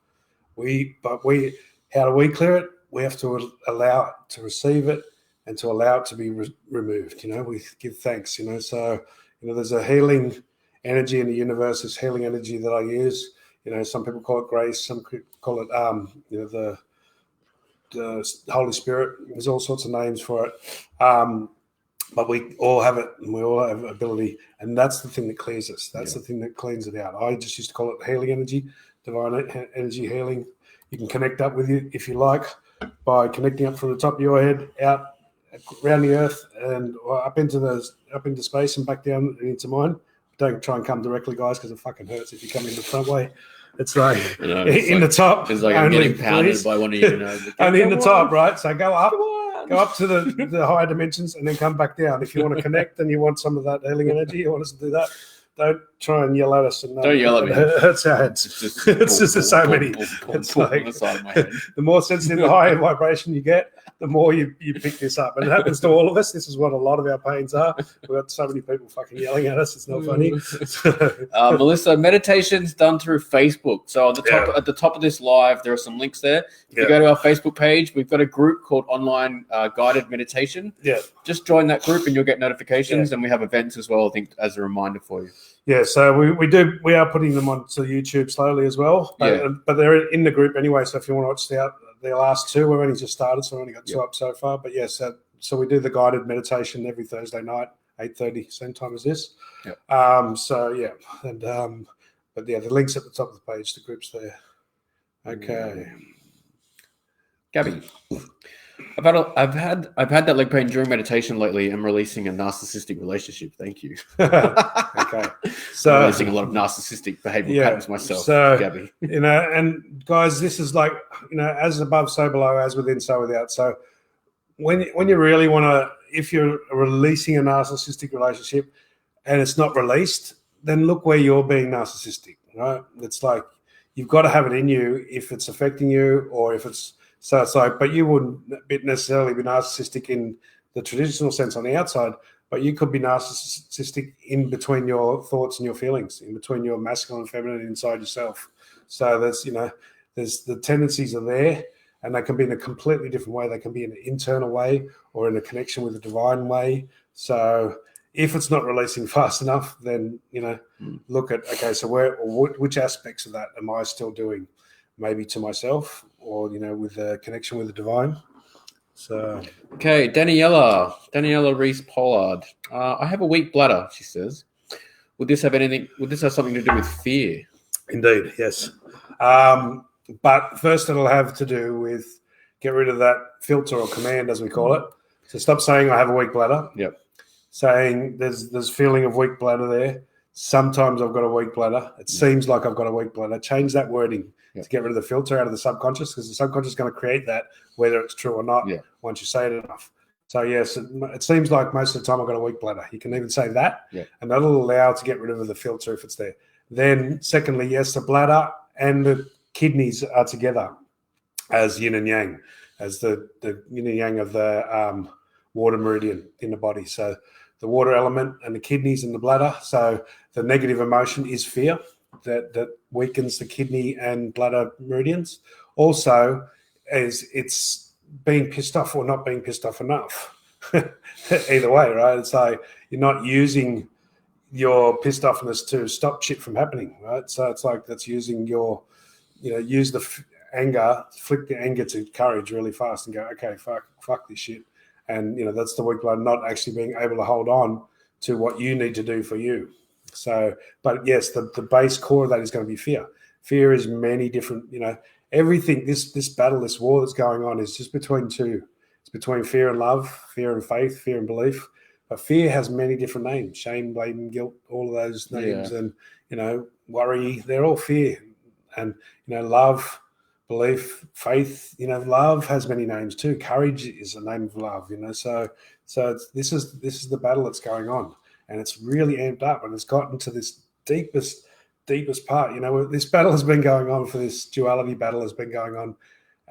How do we clear it? We have to allow it to receive it and to allow it to be removed. We give thanks. So there's a healing energy in the universe. This healing energy that I use. Some people call it grace. Some call it the Holy Spirit. There's all sorts of names for it. But we all have it, and we all have ability, and that's the thing that clears us. That's the thing that cleans it out. I just used to call it healing energy, divine energy healing. You can connect up with you if you like by connecting up from the top of your head out around the earth and up into space and back down into mine. Don't try and come directly, guys, because it fucking hurts if you come in the front way. It's like the top. It's like I'm getting pounded by one of you. Only in the top, right? So go up to the higher dimensions and then come back down. If you want to connect and you want some of that healing energy, you want us to do that, don't try and yell at us. And don't yell at me. It hurts our heads. It's just so many. It's like the side of my head. The more sensitive, the higher vibration you get, the more you pick this up. And it happens to all of us. This is what a lot of our pains are. We've got so many people fucking yelling at us. It's not funny. Melissa, meditation's done through Facebook. So at the top of this live, there are some links there. If you go to our Facebook page, we've got a group called Online Guided Meditation. Yeah. Just join that group and you'll get notifications. And we have events as well, I think, as a reminder for you. Yeah, so we are putting them onto YouTube slowly as well, but they're in the group anyway. So if you want to watch the last two, we've only just started, so we've only got two up so far. But yes, so we do the guided meditation every Thursday night, 8:30, same time as this. Yep. But the links at the top of the page, the group's there. Okay, Gabby. I've had that leg pain during meditation lately. I'm releasing a narcissistic relationship. Thank you. Okay. So I'm releasing a lot of narcissistic behavioral patterns myself. So, Gabby. And guys, this is like, as above, so below, as within, so without. So when you really want to, if you're releasing a narcissistic relationship and it's not released, then look where you're being narcissistic, right? It's like you've got to have it in you if it's affecting you or if it's. So it's like, but you wouldn't necessarily be narcissistic in the traditional sense on the outside, but you could be narcissistic in between your thoughts and your feelings, in between your masculine and feminine inside yourself. So there's the tendencies are there, and they can be in a completely different way. They can be in an internal way or in a connection with the divine way. So if it's not releasing fast enough, then, look at, okay, so which aspects of that am I still doing? Maybe to myself or, with a connection with the divine. So, okay, Daniela Reese Pollard. I have a weak bladder, she says. Would this have something to do with fear? Indeed, yes. But first it'll have to do with get rid of that filter or command, as we call it. So stop saying I have a weak bladder. Yep. Saying there's feeling of weak bladder there. Sometimes I've got a weak bladder. It seems like I've got a weak bladder. Change that wording to get rid of the filter out of the subconscious, because the subconscious is going to create that, whether it's true or not, once you say it enough. So, yes, it seems like most of the time I've got a weak bladder. You can even say that, and that'll allow to get rid of the filter if it's there. Then, secondly, yes, the bladder and the kidneys are together as yin and yang, as the yin and yang of the water meridian in the body. So, the water element and the kidneys and the bladder. So, the negative emotion is fear. That weakens the kidney and bladder meridians. Also, it's being pissed off or not being pissed off enough. Either way, right? It's like you're not using your pissed offness to stop shit from happening, right? So it's like that's using your, use the anger, flick the anger to courage really fast and go, okay, fuck this shit. And, that's the weak bladder not actually being able to hold on to what you need to do for you. So, but yes, the base core of that is going to be fear. Fear is many different, everything, this battle, this war that's going on is just between two. It's between fear and love, fear and faith, fear and belief. But fear has many different names: shame, blame, guilt, all of those names. And, worry, they're all fear. And, love, belief, faith, love has many names too. Courage is a name of love, So this is the battle that's going on. And it's really amped up, and it's gotten to this deepest deepest part. This battle has been going on for this duality battle has been going on.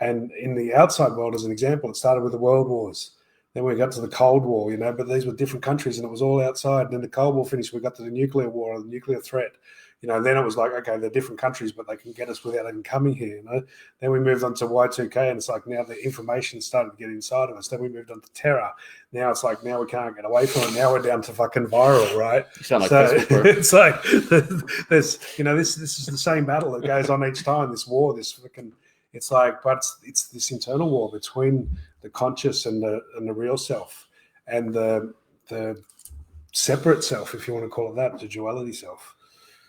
And in the outside world, as an example, it started with the World Wars. Then we got to the Cold War, but these were different countries and it was all outside. And then the Cold War finished, we got to the nuclear war or the nuclear threat. Then it was like, okay, they're different countries, but they can get us without even coming here. Then we moved on to Y2K, and it's like now the information started to get inside of us. Then we moved on to terror. Now it's like now we can't get away from it. Now we're down to fucking viral, right? You sound like Facebook, bro. It's like there's this is the same battle that goes on each time. This war, this fucking. It's like, but it's this internal war between the conscious and the real self, and the separate self, if you want to call it that, the duality self.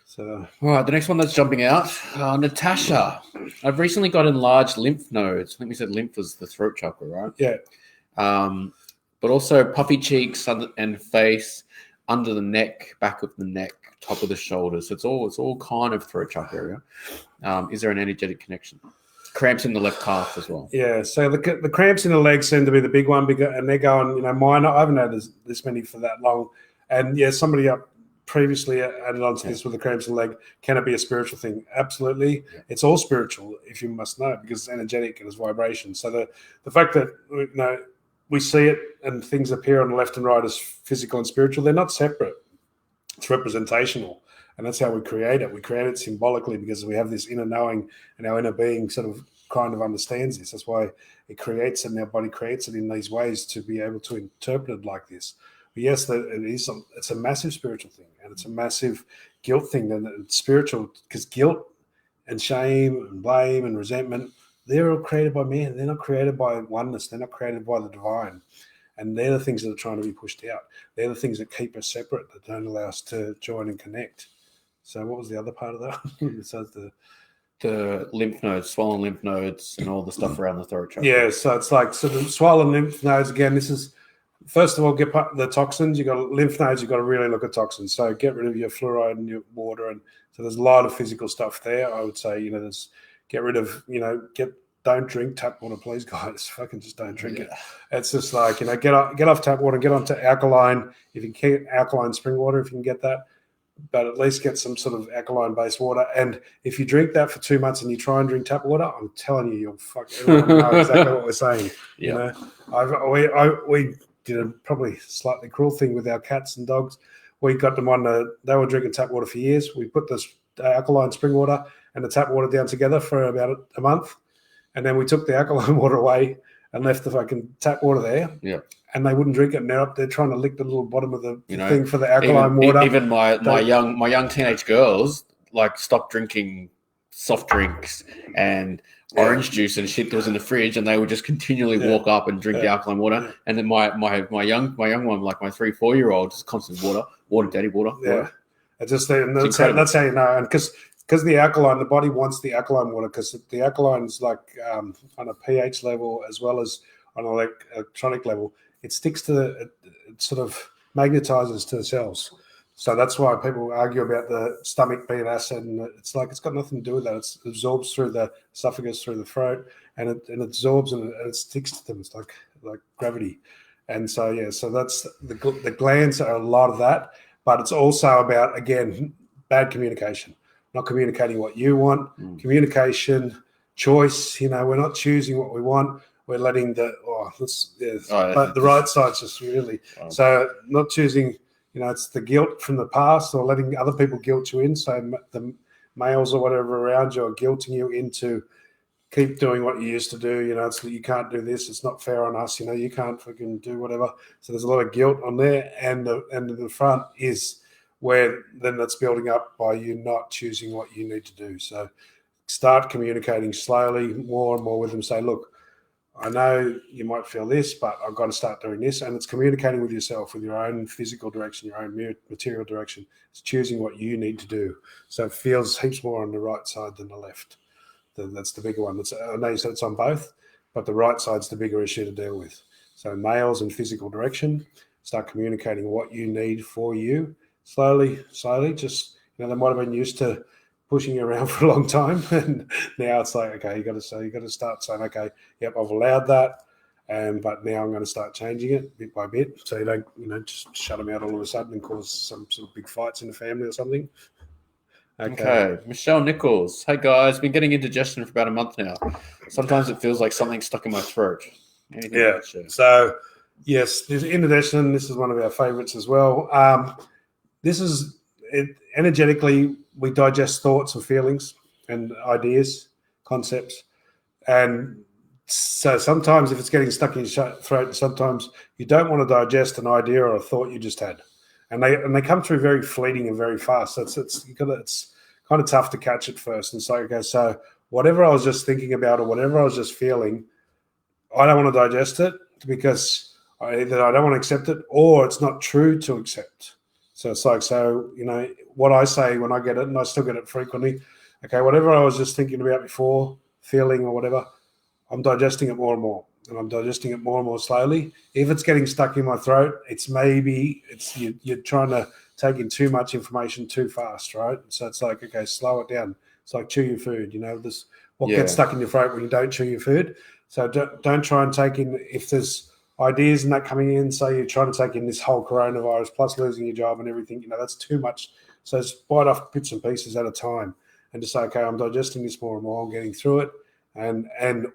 So, all right, the next one that's jumping out, Natasha. I've recently got enlarged lymph nodes. I think we said lymph was the throat chakra, right? Yeah. But also puffy cheeks and face, under the neck, back of the neck, top of the shoulders. So it's all kind of throat chakra area. Is there an energetic connection? Cramps in the left calf as well. Yeah, so the cramps in the legs seem to be the big one, and they're going, mine, I haven't had this many for that long. And yeah, somebody up previously added on to this with the cramps in the leg. Can it be a spiritual thing? Absolutely. Yeah. It's all spiritual, if you must know, because it's energetic and it's vibration. So the fact that we see it and things appear on the left and right as physical and spiritual, they're not separate. It's representational. And that's how we create it. We create it symbolically because we have this inner knowing, and our inner being sort of kind of understands this. That's why it creates it, and our body creates it in these ways to be able to interpret it like this. But yes, it's a massive spiritual thing, and it's a massive guilt thing. And it's spiritual because guilt and shame and blame and resentment, they're all created by man. They're not created by oneness. They're not created by the divine. And they're the things that are trying to be pushed out. They're the things that keep us separate, that don't allow us to join and connect. So what was the other part of that? Besides the lymph nodes, swollen lymph nodes, and all the stuff around the throat chakra. Yeah, so it's like, so the swollen lymph nodes, again, this is, first of all, get the toxins. You got lymph nodes, you've got to really look at toxins. So get rid of your fluoride in your water. And so there's a lot of physical stuff there. I would say, there's get rid of, don't drink tap water, please, guys. Fucking just don't drink it. It's just like, get off tap water, get onto alkaline. If you can get alkaline spring water, if you can get that. But at least get some sort of alkaline-based water. And if you drink that for 2 months and you try and drink tap water, I'm telling you, you'll everyone know exactly what we're saying. Yeah. We did a probably slightly cruel thing with our cats and dogs. We got them they were drinking tap water for years. We put this alkaline spring water and the tap water down together for about a month. And then we took the alkaline water away and left the fucking tap water there. Yeah. And they wouldn't drink it. And they're up there trying to lick the little bottom of the thing for the alkaline water. Even my young teenage girls stopped drinking soft drinks and orange juice and shit that was in the fridge, and they would just continually walk up and drink the alkaline water. And then my young one, like my 3-4-year-old, just constant water, daddy, water. Yeah, that's how you know. And because the alkaline, the body wants the alkaline water because the alkaline is like on a pH level as well as on an electronic level. It sticks to it sort of magnetizes to the cells. So that's why people argue about the stomach being acid, and it's like it's got nothing to do with that. It absorbs through the esophagus, through the throat, and it absorbs and it sticks to them. It's like gravity. And so so that's the glands are a lot of that, but it's also about, again, bad communication, not communicating what you want, communication, choice. We're not choosing what we want. We're letting the right side's just really so not choosing. It's the guilt from the past or letting other people guilt you in. So the males or whatever around you are guilting you into keep doing what you used to do. It's that you can't do this. It's not fair on us. You can't fucking do whatever. So there's a lot of guilt on there. And the front is where then that's building up by you not choosing what you need to do. So start communicating slowly more and more with them. Say, look, I know you might feel this, but I've got to start doing this. And it's communicating with yourself, with your own physical direction, your own material direction. It's choosing what you need to do. So it feels heaps more on the right side than the left. That's the bigger one. I know you said it's on both, but the right side's the bigger issue to deal with. So males in physical direction, start communicating what you need for you. Slowly, just, they might have been used to pushing you around for a long time, and now it's like, okay, you got to start saying, okay, yep, I've allowed that, but now I'm going to start changing it bit by bit, so you don't, just shut them out all of a sudden and cause some sort of big fights in the family or something. Okay. Michelle Nichols. Hey guys, been getting indigestion for about a month now. Sometimes it feels like something's stuck in my throat. Anything Yeah. to share? So, yes, there's indigestion. This is one of our favorites as well. This is it, energetically, we digest thoughts and feelings and ideas, concepts. And so sometimes if it's getting stuck in your throat, sometimes you don't want to digest an idea or a thought you just had. And they come through very fleeting and very fast. So it's kind of tough to catch at first. And so, okay, so whatever I was just thinking about or whatever I was just feeling, I don't want to digest it because either I don't want to accept it or it's not true to accept. So it's like, so, what I say when I get it, and I still get it frequently, okay, whatever I was just thinking about before, feeling or whatever, I'm digesting it more and more. And I'm digesting it more and more slowly. If it's getting stuck in my throat, you're trying to take in too much information too fast, right? So it's like, okay, slow it down. It's like chew your food, what gets stuck in your throat when you don't chew your food. So don't try and take in, if there's ideas and that coming in, say you're trying to take in this whole coronavirus plus losing your job and everything, that's too much. So just bite off bits and pieces at a time and just say, okay, I'm digesting this more and more, I'm getting through it.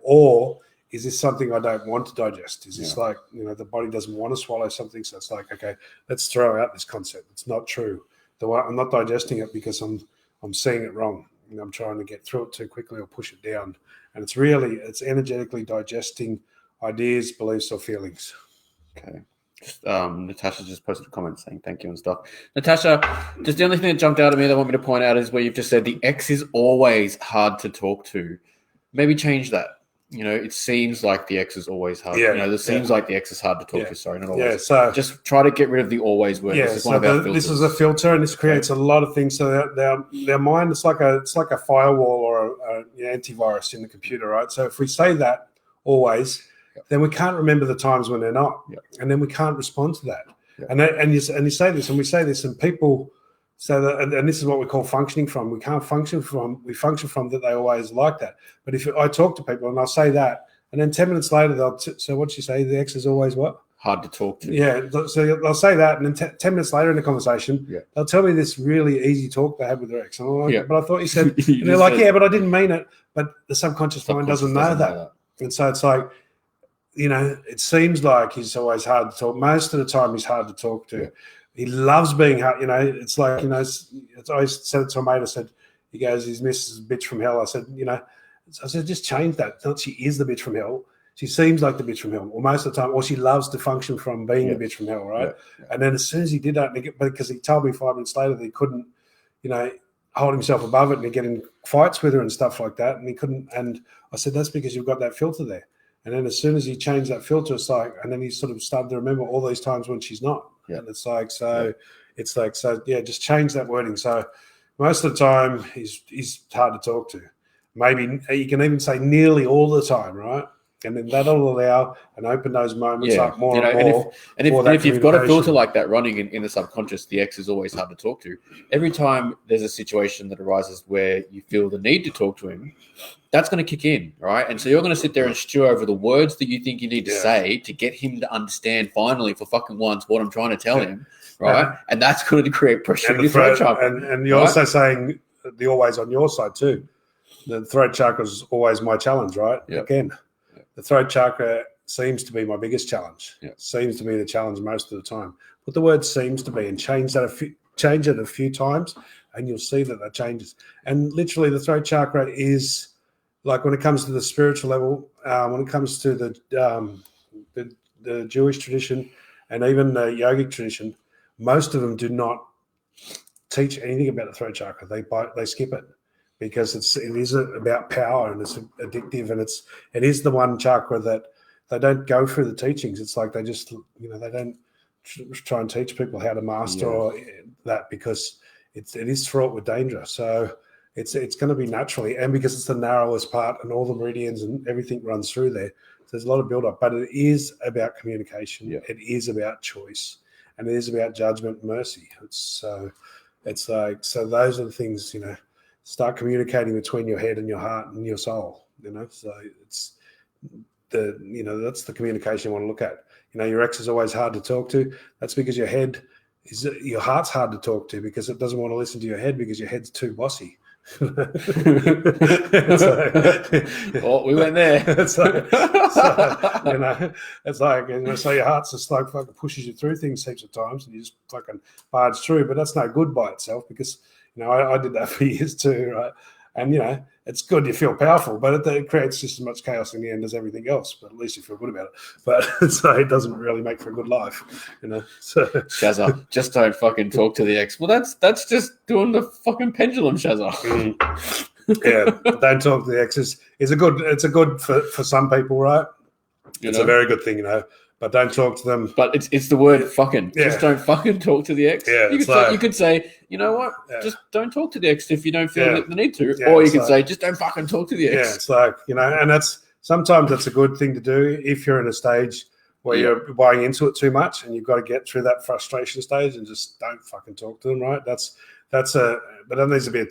Or is this something I don't want to digest? Is this like, the body doesn't want to swallow something? So it's like, okay, let's throw out this concept. It's not true. I'm not digesting it because I'm seeing it wrong. I'm trying to get through it too quickly or push it down. And it's energetically digesting ideas, beliefs, or feelings. Okay. Natasha just posted a comment saying thank you and stuff. Natasha, just the only thing that jumped out at me that I want me to point out is where you've just said the ex is always hard to talk to. Maybe change that. It seems like the ex is always hard. Yeah. It seems like the ex is hard to talk to. Sorry, not always. Yeah, so just try to get rid of the always word. Yeah, this is one of our filters. This is a filter, and this creates a lot of things. So their mind is like a firewall or an antivirus in the computer, right? So if we say that always, then we can't remember the times when they're not, and then we can't respond to that. And you say this, and we say this, and people say that, and this is what we call functioning from. We function from that they always like that. But if I talk to people and I'll say that, and then 10 minutes later so what'd you say? The ex is always what? Hard to talk to. Yeah, so they'll say that, and then 10 minutes later in the conversation, they'll tell me this really easy talk they had with their ex. And I'm like, but I thought you said, and they're like, but I didn't mean it. But the subconscious mind doesn't know that. And so it's like, it seems like he's always hard to talk. Most of the time he's hard to talk to. He loves being hard. It's like, I always said it to a mate. I said, he goes, his missus is a bitch from hell. I said, just change that. Not she is the bitch from hell. She seems like the bitch from hell, or most of the time, or she loves to function from being the bitch from hell, right? And then as soon as he did that, because he told me 5 minutes later that he couldn't, hold himself above it and get in fights with her and stuff like that, and he couldn't. And I said, that's because you've got that filter there. And then as soon as he changed that filter, it's like, and then he sort of started to remember all these times when she's not. And it's like, just change that wording. So most of the time he's hard to talk to. Maybe you can even say nearly all the time, right? And then that'll allow and open those moments up more and more. And if you've got a filter like that running in the subconscious, the ex is always hard to talk to. Every time there's a situation that arises where you feel the need to talk to him, that's going to kick in, right? And so you're going to sit there and stew over the words that you think you need to say to get him to understand finally for fucking once what I'm trying to tell him, right? And that's going to create pressure in your throat chakra. And you're also saying the always on your side too. The throat chakra is always my challenge, right? Again. The throat chakra seems to be my biggest challenge. Seems to be the challenge most of the time. Put the word seems to be and change it a few times, and you'll see that changes. And literally the throat chakra is like, when it comes to the spiritual level, when it comes to the Jewish tradition and even the yogic tradition, most of them do not teach anything about the throat chakra. They skip it. Because it is about power and it's addictive, and it is the one chakra that they don't go through the teachings. It's like they just they don't try and teach people how to master that, because it is fraught with danger. So it's going to be naturally, and because it's the narrowest part and all the meridians and everything runs through there, so there's a lot of build up. But it is about communication. It is about choice, and it is about judgment and mercy. It's like, so those are the things, start communicating between your head and your heart and your soul, so it's that's the communication you want to look at. Your ex is always hard to talk to. That's because your head is that your heart's hard to talk to because it doesn't want to listen to your head because your head's too bossy. Oh, we went there. It's like, so your heart's just like fucking pushes you through things heaps of times, and you just fucking barge through. But that's no good by itself because I did that for years too, right? And it's good you feel powerful, but it creates just as much chaos in the end as everything else. But at least you feel good about it. But so it doesn't really make for a good life, So Shazza, just don't fucking talk to the ex. Well, that's just doing the fucking pendulum, Shazza. Yeah, don't talk to the exes. It's a good for some people, right? It's a very good thing, but don't talk to them. But it's the word fucking. Yeah. Just don't fucking talk to the ex. Yeah, you could say, you know what? Yeah. Just don't talk to the ex if you don't feel Yeah. the need to. Yeah, Or you it's could say, just don't fucking talk to the ex. Yeah, it's like, and sometimes that's a good thing to do if you're in a stage where you're buying into it too much and you've got to get through that frustration stage and just don't fucking talk to them, right? But that needs to be a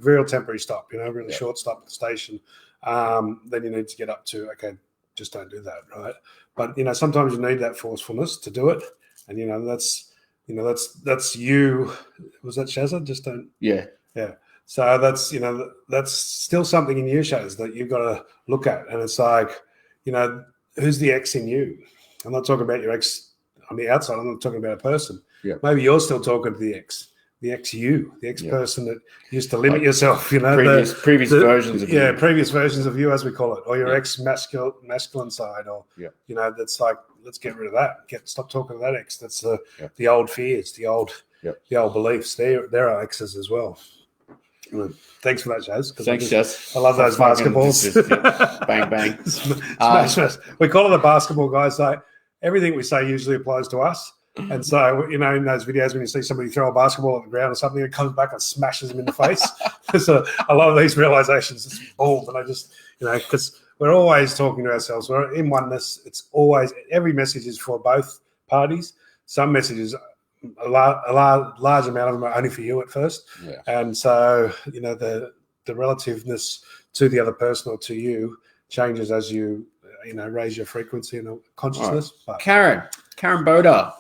real temporary stop, really short stop at the station. Then you need to get up to, okay, just don't do that, right? But, sometimes you need that forcefulness to do it. And, that's you. Was that Shazza? Just don't. Yeah. Yeah. So that's still something in you, Shaz, that you've got to look at. And it's like, who's the ex in you? I'm not talking about your ex on the outside. I'm not talking about a person. Yeah. Maybe you're still talking to the ex you, the ex person that used to limit yourself, previous versions of you. Yeah, previous versions of you, as we call it, or your ex masculine side, or that's like, let's get rid of that. Stop talking to that ex. That's the old fears, the old beliefs. They're our exes as well. Thanks for that, Shaz. Thanks, Shaz. I love those basketballs. Bang, bang. Smash. We call it the basketball guys. Like everything we say usually applies to us. And so, in those videos when you see somebody throw a basketball at the ground or something, it comes back and smashes them in the face. So a lot of these realizations, it's bold. And I just, because we're always talking to ourselves. We're in oneness. It's always, every message is for both parties. Some messages, a large amount of them are only for you at first. Yeah. And so, the relativeness to the other person or to you changes as you, raise your frequency and consciousness. Right. But Karen Boda.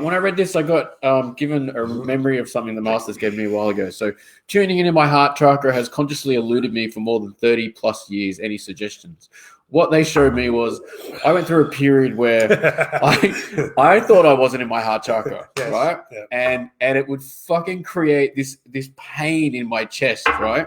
When I read this, I got given a memory of something the Masters gave me a while ago. So, tuning into my heart chakra has consciously eluded me for more than 30 plus years. Any suggestions? What they showed me was I went through a period where I thought I wasn't in my heart chakra, yes, right? Yeah. And it would fucking create this pain in my chest, right?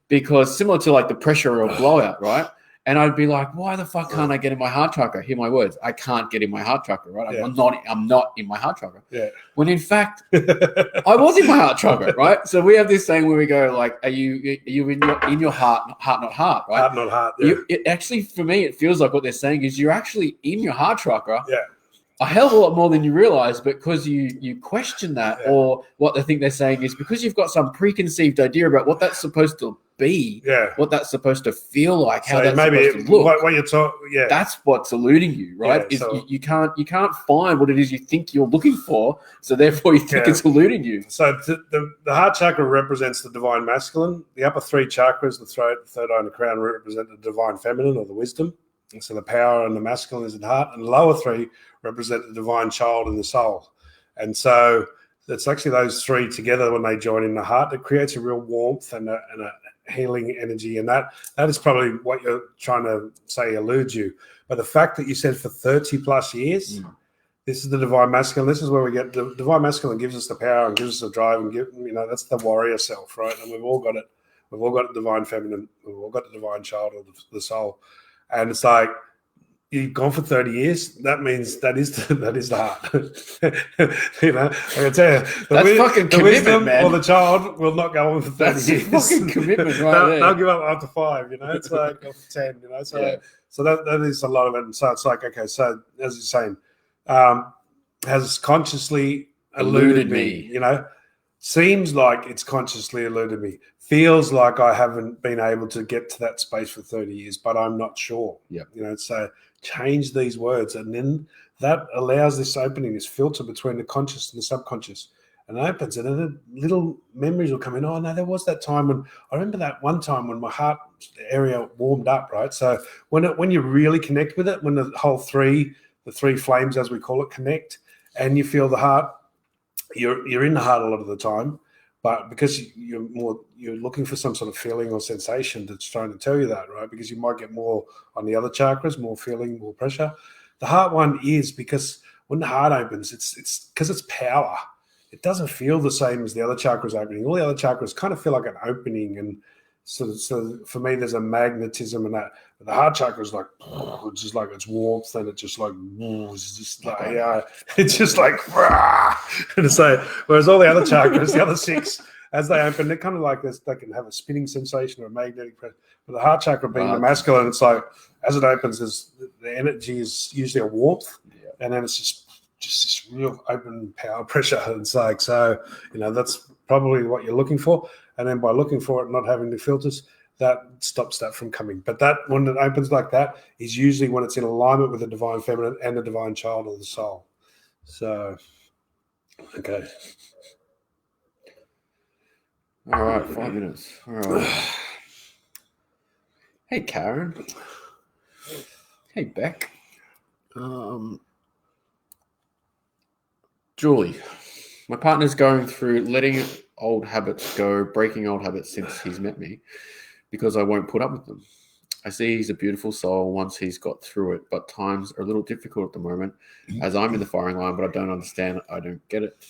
Because similar to like the pressure or blowout, right? And I'd be like, why the fuck can't I get in my heart chakra? Hear my words. I can't get in my heart chakra, right? Yeah. I'm not in my heart chakra. Yeah. When in fact, I was in my heart chakra, right? So we have this saying where we go like, are you in your heart not heart, right? Heart not heart. Yeah. It actually, for me, it feels like what they're saying is you're actually in your heart chakra. Yeah. A hell of a lot more than you realize, because you question that, or what they think they're saying is because you've got some preconceived idea about what that's supposed to be, what that's supposed to feel like, how that's supposed to look. What you're talking, that's what's eluding you, right? Yeah, so, you can't find what it is you think you're looking for, so therefore you think it's eluding you. So the heart chakra represents the divine masculine. The upper three chakras, the throat, the third eye, and the crown, represent the divine feminine, or the wisdom. And so the power and the masculine is in the heart, and the lower three represent the divine child and the soul. And so it's actually those three together when they join in the heart that creates a real warmth and a healing energy. And that is probably what you're trying to say eludes you. But the fact that you said for 30 plus years, this is the divine masculine. This is where we get the divine masculine gives us the power and gives us the drive and that's the warrior self, right? And we've all got it. We've all got the divine feminine. We've all got the divine child or the soul. And it's like, you've gone for 30 years. That means that is the heart. I can tell you, that's fucking the commitment, wisdom man. or the child will not go on for 30 years. That's fucking commitment, right there. They'll give up after 5. It's like after 10. So that is a lot of it. And so it's like, okay, so as you're saying, has consciously eluded me. Seems like it's consciously eluded me. Feels like I haven't been able to get to that space for 30 years, but I'm not sure. So change these words, and then that allows this opening, this filter between the conscious and the subconscious, and it opens, and then little memories will come in. Oh no, there was that time when I remember that one time when my heart area warmed up, right? So when you really connect with it, when the three flames, as we call it, connect, and you feel the heart you're in the heart a lot of the time, but because you're looking for some sort of feeling or sensation that's trying to tell you that, right? Because you might get more on the other chakras, more feeling, more pressure. The heart one is because when the heart opens, it's because it's power. It doesn't feel the same as the other chakras opening. All the other chakras kind of feel like an opening, and so for me, there's a magnetism in that. But the heart chakra is like it's just like it's warmth, and it's just like it's just like it's just like and so whereas all the other chakras, the other six, as they open, they're kind of like this. They can have a spinning sensation or a magnetic pressure. But the heart chakra being the masculine, it's like as it opens, the energy is usually a warmth, and then it's just this real open power pressure. And it's like, so, that's probably what you're looking for. And then by looking for it, not having the filters, that stops that from coming. But that, when it opens like that, is usually when it's in alignment with the divine feminine and the divine child of the soul. So, okay. All right, 5 minutes. All right. Hey, Karen. Hey, Beck. Julie, my partner's going through letting old habits go, breaking old habits since he's met me, because I won't put up with them. I see he's a beautiful soul once he's got through it, but times are a little difficult at the moment as I'm in the firing line, but I don't understand. I don't get it.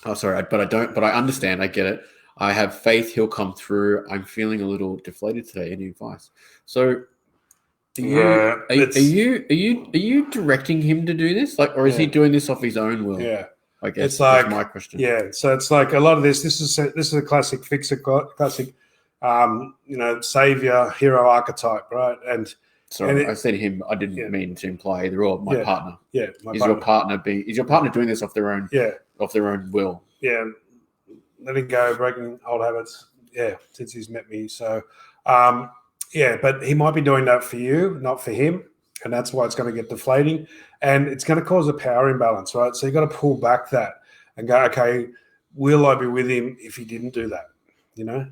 Oh, sorry, but I understand. I get it. I have faith he'll come through. I'm feeling a little deflated today. Any advice? So are you directing him to do this? Like, or is he doing this off his own will? Yeah. I guess it's like, that's my question. Yeah. So it's like a lot of this is a classic fixer, classic, savior, hero archetype, right? And sorry, I said him. I didn't mean to imply either or. My partner. Yeah. Is your partner doing this off their own? Yeah. Off their own will. Yeah. Letting go, breaking old habits. Yeah. Since he's met me. So, but he might be doing that for you, not for him. And that's why it's going to get deflating. And it's going to cause a power imbalance, right? So you've got to pull back that and go, okay, will I be with him if he didn't do that? The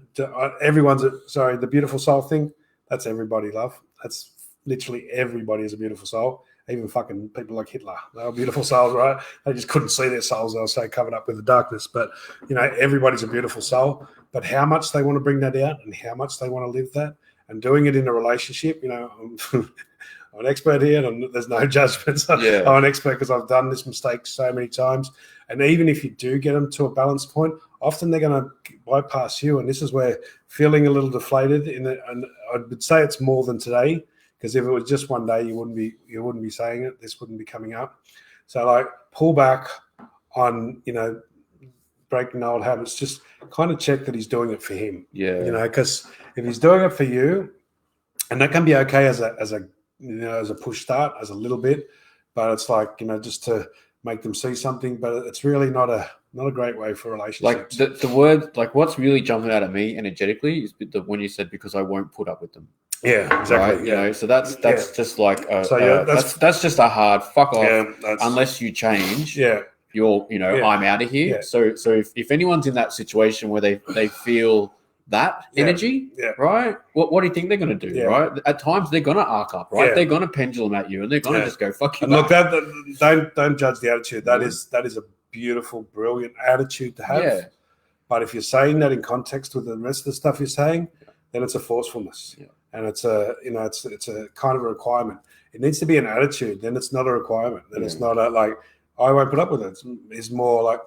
beautiful soul thing, that's everybody, love. That's literally everybody is a beautiful soul. Even fucking people like Hitler, they were beautiful souls, right? They just couldn't see their souls. They were so covered up with the darkness. But, everybody's a beautiful soul. But how much they want to bring that out and how much they want to live that and doing it in a relationship, I'm an expert here, and there's no judgments. I'm an expert because I've done this mistake so many times. And even if you do get them to a balance point, often they're going to bypass you. And this is where feeling a little deflated. And I would say it's more than today, because if it was just one day, you wouldn't be saying it. This wouldn't be coming up. So like pull back on breaking old habits. Just kind of check that he's doing it for him. Yeah. Because if he's doing it for you, and that can be okay as a push start, as a little bit, but it's like, just to make them see something, but it's really not a great way for relationships. Like the word, like what's really jumping out at me energetically is when you said, because I won't put up with them. Yeah, exactly. Right? So that's just like that's just a hard fuck off unless you change. Yeah. I'm out of here. Yeah. So if anyone's in that situation where they feel that energy, right? What do you think they're going to do, right? At times they're going to arc up, right? They're going to pendulum at you, and they're going to just go fuck you. And look, don't judge the attitude. That is a beautiful, brilliant attitude to have. Yeah. But if you're saying that in context with the rest of the stuff you're saying, then it's a forcefulness, and it's a kind of a requirement. It needs to be an attitude. Then it's not a requirement. Then it's not I won't put up with it. It's more like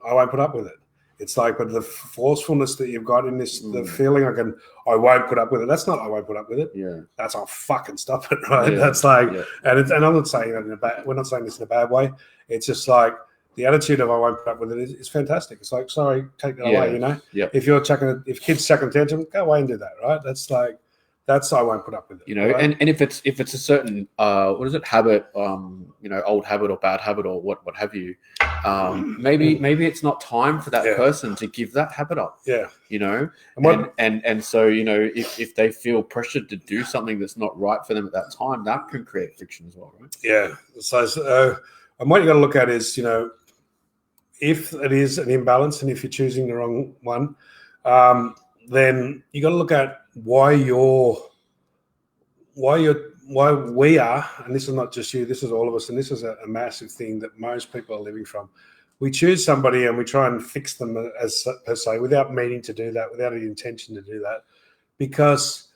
I won't put up with it. It's like, but the forcefulness that you've got in this, the feeling I won't put up with it. That's not I won't put up with it. Yeah, that's I'll fucking stop it, right? Yeah. That's like, and I'm not saying that we're not saying this in a bad way. It's just like the attitude of I won't put up with it is fantastic. It's like, sorry, take that away. Yeah. If kids chucking tantrum, go away and do that, right? That's like. That's I won't put up with it. Right? and if it's a certain habit, old habit or bad habit or what have you, maybe it's not time for that person to give that habit up. Yeah. And so if they feel pressured to do something that's not right for them at that time, that can create friction as well, right? Yeah. So and what you got to look at is if it is an imbalance and if you're choosing the wrong one, then you got to look at why we are, and this is not just you, this is all of us, and this is a massive thing that most people are living from. we choose somebody and we try and fix them as per se without meaning to do that, without any intention to do that, because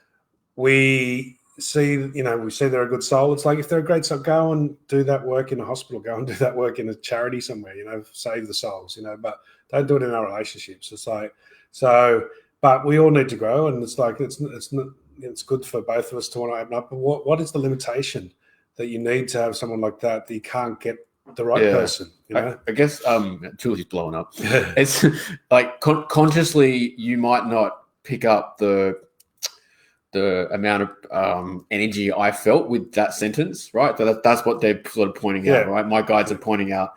we see they're a good soul. It's like if they're a great soul, go and do that work in a hospital, go and do that work in a charity somewhere, save the souls, but don't do it in our relationships. It's like, so, but we all need to grow, and it's like, it's good for both of us to want to open up. But what is the limitation that you need to have someone like that you can't get the right person? I guess Julie's blowing up. It's like consciously you might not pick up the amount of energy I felt with that sentence, right? So that's what they're sort of pointing out, right? My guides are pointing out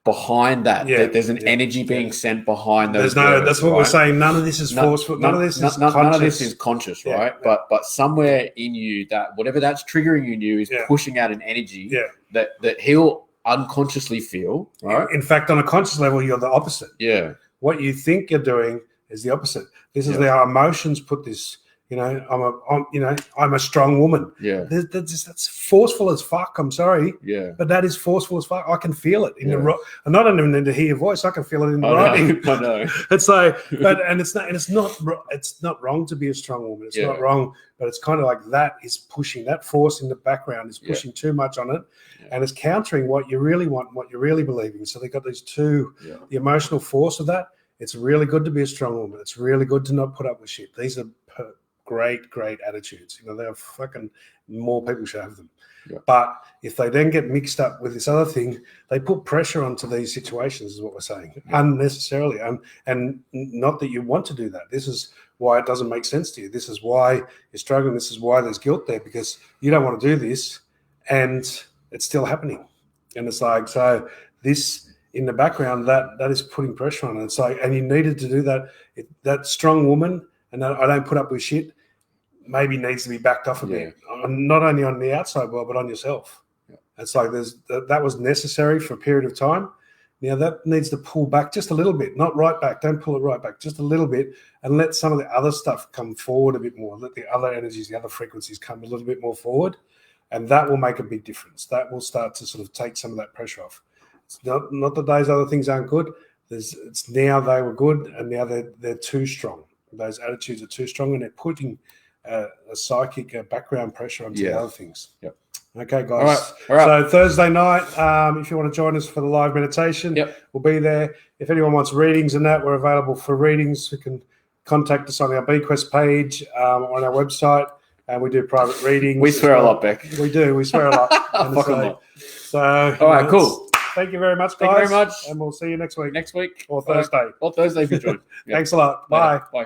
behind that there's an energy being sent behind those words, that's what we're saying. None of this is forceful. None of this is conscious. None of this is conscious, right? But somewhere in you, that whatever that's triggering in you is pushing out an energy that he'll unconsciously feel, right? In fact, on a conscious level, you're the opposite. Yeah. What you think you're doing is the opposite. This is how emotions put this. I'm a strong woman. Yeah. That's forceful as fuck. I'm sorry. Yeah. But that is forceful as fuck. I can feel it in the. I'm not even need to hear your voice. I can feel it in the writing. I know. It's like, it's not wrong to be a strong woman. It's not wrong, but it's kind of like that is pushing, that force in the background is pushing too much on it, and it's countering what you really want, and what you're really believing. So they've got these two, the emotional force of that. It's really good to be a strong woman. It's really good to not put up with shit. These are great attitudes. They're fucking, more people should have them. Yeah. But if they then get mixed up with this other thing, they put pressure onto these situations, is what we're saying, unnecessarily. And not that you want to do that. This is why it doesn't make sense to you. This is why you're struggling. This is why there's guilt there, because you don't want to do this and it's still happening. And it's like, so this in the background, that is putting pressure on it. It's like, and you needed to do that. That strong woman, and I don't put up with shit, maybe needs to be backed off a bit, not only on the outside world, but on yourself. Yeah. It's like that was necessary for a period of time. Now that needs to pull back just a little bit, not right back. Don't pull it right back, just a little bit, and let some of the other stuff come forward a bit more. Let the other energies, the other frequencies come a little bit more forward, and that will make a big difference. That will start to sort of take some of that pressure off. It's not that those other things aren't good. It's now they were good, and now they're too strong. Those attitudes are too strong, and they're putting a psychic background pressure onto the other things. Yep. Okay, guys. All right. So Thursday night, if you want to join us for the live meditation, we'll be there. If anyone wants readings and that, we're available for readings. You can contact us on our BQuest page, on our website, and we do private readings. We swear a lot, Beck. We do. We swear a lot. So, all right, cool. Thank you very much, guys. Thank you very much. And we'll see you next week. Next week. Or Thursday. Or Thursday if you join. Thanks a lot. Bye. Bye.